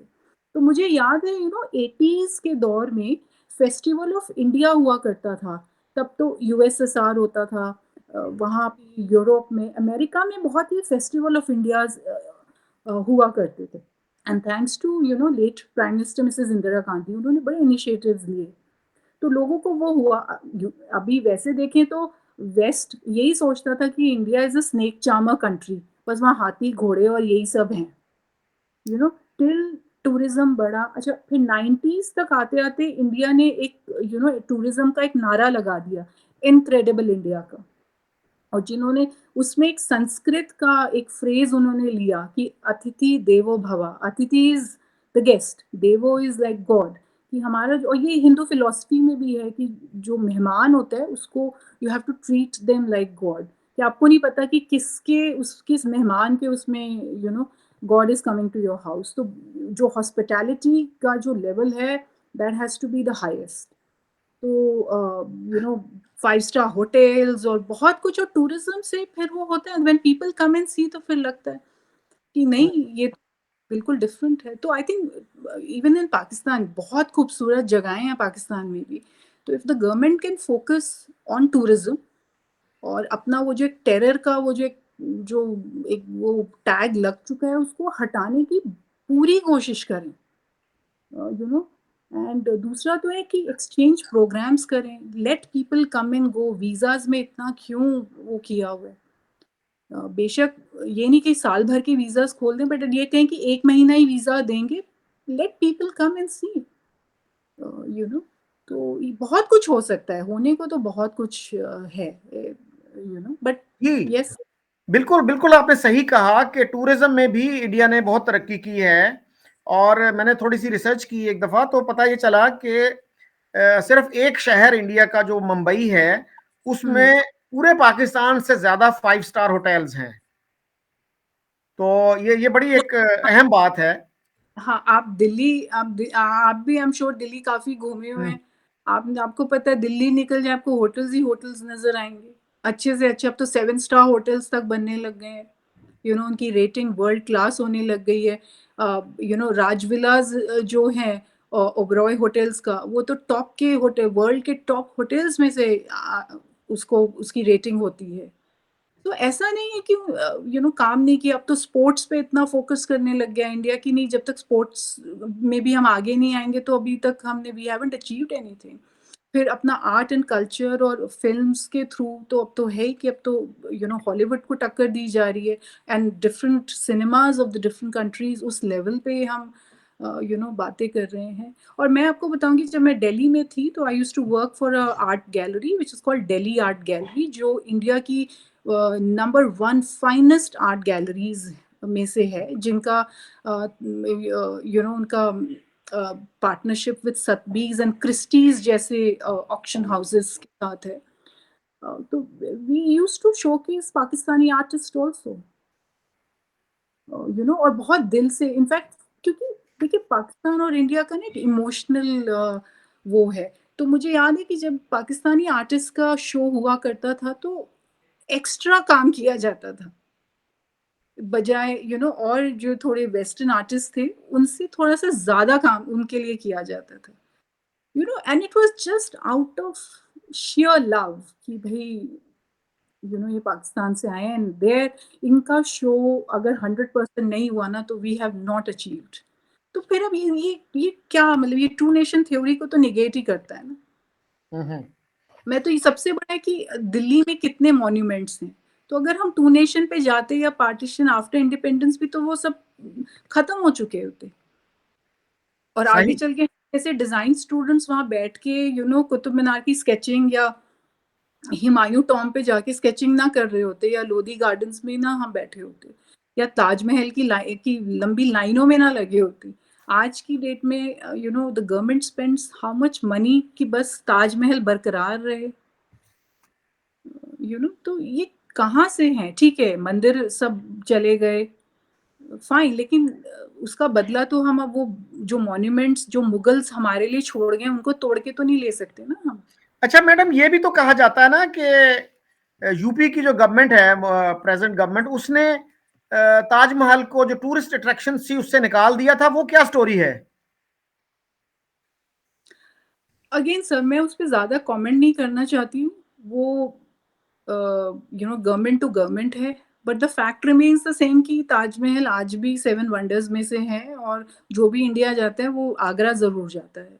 B: तो मुझे याद है 80s के दौर में फेस्टिवल ऑफ इंडिया हुआ करता था, तब तो यूएसएसआर होता था, वहाँ पे यूरोप में, अमेरिका में बहुत ही फेस्टिवल ऑफ इंडियाज़ हुआ करते थे। And thanks to late prime minister Mrs Indira Gandhi, उन्होंने बड़े इनिशिएटिव्स लिए, तो लोगों को वो हुआ। अभी वैसे देखें तो वेस्ट यही सोचता था कि India is a snake charmer country, बस वहाँ हाथी घोड़े और यही सब हैं, टिल टूरिज्म बढ़ा। अच्छा, फिर 90s तक आते आते इंडिया ने एक टूरिज्म का एक नारा लगा दिया, इनक्रेडिबल इंडिया का, और जिन्होंने उसमें एक संस्कृत का एक फ्रेज उन्होंने लिया कि अतिथि देवो भव, अतिथि इज द गेस्ट, देवो इज लाइक गॉड, कि हमारा और ये हिंदू फिलॉसफी में भी है कि जो मेहमान होता है उसको you have to treat them like God, कि आपको नहीं पता कि किस मेहमान के उसमें God is coming to your house. तो जो हॉस्पिटैलिटी का जो लेवल है, that has to be the highest. तो 5 स्टार होटल्स और बहुत कुछ, और टूरिज्म से फिर वो होता है व्हेन पीपल कम एंड सी, तो फिर लगता है कि नहीं, ये तो बिल्कुल डिफरेंट है। तो I think even in Pakistan बहुत खूबसूरत जगहें हैं पाकिस्तान में भी, तो if the government can focus on tourism और अपना वो जो एक टेरर का जो एक वो टैग लग चुका है उसको हटाने की पूरी कोशिश करें, एंड दूसरा तो है कि एक्सचेंज प्रोग्राम्स करें, let people come and go, visas में इतना क्यों वो किया हुआ है। बेशक ये नहीं कि साल भर के वीजाज खोल दें, बट ये कहें कि 1 महीना ही वीजा देंगे, लेट पीपल कम एंड सी, तो ये बहुत कुछ हो सकता है, होने को तो बहुत कुछ है, बट
A: जी
B: यस।
A: बिल्कुल बिल्कुल, आपने सही कहा कि टूरिज्म में भी इंडिया ने बहुत तरक्की की है। और मैंने थोड़ी सी रिसर्च की एक दफा, तो पता ये चला कि सिर्फ एक शहर इंडिया का जो मुंबई है, उसमें पूरे पाकिस्तान से ज्यादा 5 स्टार होटल्स हैं। तो ये बड़ी एक अहम बात है।
B: हाँ, आप दिल्ली, आप भी आई एम श्योर दिल्ली काफी घूमे हुए
A: हम्म,
B: हैं। आपको पता है दिल्ली निकल जाए आपको होटल्स ही होटल्स नजर आएंगे, अच्छे से अच्छे। अब तो 7 स्टार होटल्स तक बनने लग गए हैं, उनकी रेटिंग वर्ल्ड क्लास होने लग गई है। राजविलास जो हैं ओबरॉय होटल्स का, वो तो टॉप के होटल, वर्ल्ड के टॉप होटल्स में से उसको उसकी रेटिंग होती है। तो ऐसा नहीं है कि काम नहीं किया। अब तो स्पोर्ट्स पे इतना फोकस करने लग गया इंडिया की, नहीं, जब तक स्पोर्ट्स में भी हम आगे नहीं आएंगे तो अभी तक हमने वी हैवंट अचीव्ड एनीथिंग। फिर अपना आर्ट एंड कल्चर और फिल्म्स के थ्रू तो अब तो है ही कि अब तो हॉलीवुड को टक्कर दी जा रही है, and different cinemas of the different countries उस लेवल पे हम बातें कर रहे हैं। और मैं आपको बताऊंगी, जब मैं दिल्ली में थी तो I used to work for a art gallery which is called Delhi art gallery, जो इंडिया की नंबर 1 फाइनेस्ट आर्ट गैलरीज में से है, जिनका उनका partnership with Sotheby's and Christie's जैसे ऑक्शन हाउसेस के साथ है। तो we used to showcase Pakistani artist also, और बहुत दिल से, इनफैक्ट, क्योंकि देखिए पाकिस्तान और इंडिया का ना एक इमोशनल वो है। तो मुझे याद है कि जब पाकिस्तानी आर्टिस्ट का शो हुआ करता था तो एक्स्ट्रा काम किया जाता था, बजाय और जो थोड़े वेस्टर्न आर्टिस्ट थे उनसे थोड़ा सा ज्यादा काम उनके लिए किया जाता था, and it was just out of share love कि भाई ये पाकिस्तान से आए एंड देयर इनका शो अगर 100% नहीं हुआ ना तो वी हैव नॉट अचीव्ड। तो फिर अब ये क्या मतलब, ये टू नेशन थ्योरी को तो निगेट ही करता है ना।
A: हम्म।
B: मैं तो ये सबसे बड़ा है कि दिल्ली में कितने मॉन्यूमेंट्स हैं, तो अगर हम टू नेशन पे जाते या पार्टीशन आफ्टर इंडिपेंडेंस भी, तो वो सब खत्म हो चुके होते। और आगे
A: सही।
B: चल के ऐसे डिजाइन स्टूडेंट्स वहां बैठ के कुतुब मीनार की स्केचिंग या हुमायूं टॉम पे जाके स्केचिंग ना कर रहे होते, या लोधी गार्डन्स में ना हम बैठे होते, या ताजमहल की लंबी लाइनों में ना लगे होते। आज की डेट में the government spends how much money कि बस ताजमहल बरकरार रहे, तो ये कहाँ से है? ठीक है, मंदिर सब चले गए, फाइन, लेकिन उसका बदला तो हम अब वो जो मॉन्यूमेंट्स जो मुगल्स हमारे लिए छोड़ गए उनको तोड़ के तो नहीं ले सकते ना हम।
A: अच्छा मैडम, ये भी तो कहा जाता है ना कि यूपी की जो गवर्नमेंट है, प्रेजेंट गवर्नमेंट, उसने ताजमहल को जो टूरिस्ट अट्रैक्शन थी उससे निकाल दिया था, वो क्या स्टोरी है?
B: अगेन सर, मैं उस पे ज़्यादा कमेंट नहीं करना चाहती हूँ। वो गवर्नमेंट टू गवर्नमेंट है, but the fact remains the same कि ताजमहल आज भी 7 वंडर्स में से है, और जो भी इंडिया जाता है वो आगरा ज़रूर जाता है।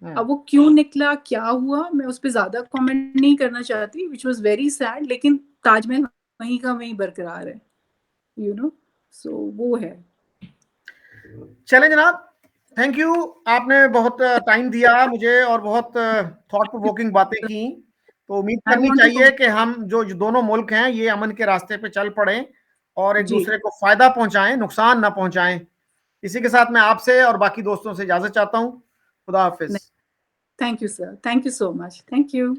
B: अब वो क्यों निकला, क्या हुआ, मैं उस पे ज़्यादा कमेंट नहीं करना चाहती, व्हिच वाज़ वेरी सैड, लेकिन ताजमहल वहीं का वहीं बरकरार है, सो वो है।
A: चलें जनाब, थैंक यू। आपने बहुत टाइम दिया मुझे और बहुत थॉट प्रोवोकिंग बातें की। तो उम्मीद
B: आई
A: करनी
B: वांट टू
A: चाहिए कि हम जो दोनों मुल्क हैं ये अमन के रास्ते पे चल पड़े और एक
B: जी,
A: दूसरे को फायदा पहुंचाएं, नुकसान ना पहुंचाएं। इसी के साथ मैं आपसे और बाकी दोस्तों से इजाजत चाहता हूं। खुदा हाफिज।
B: Thank you sir, thank you so much, thank you.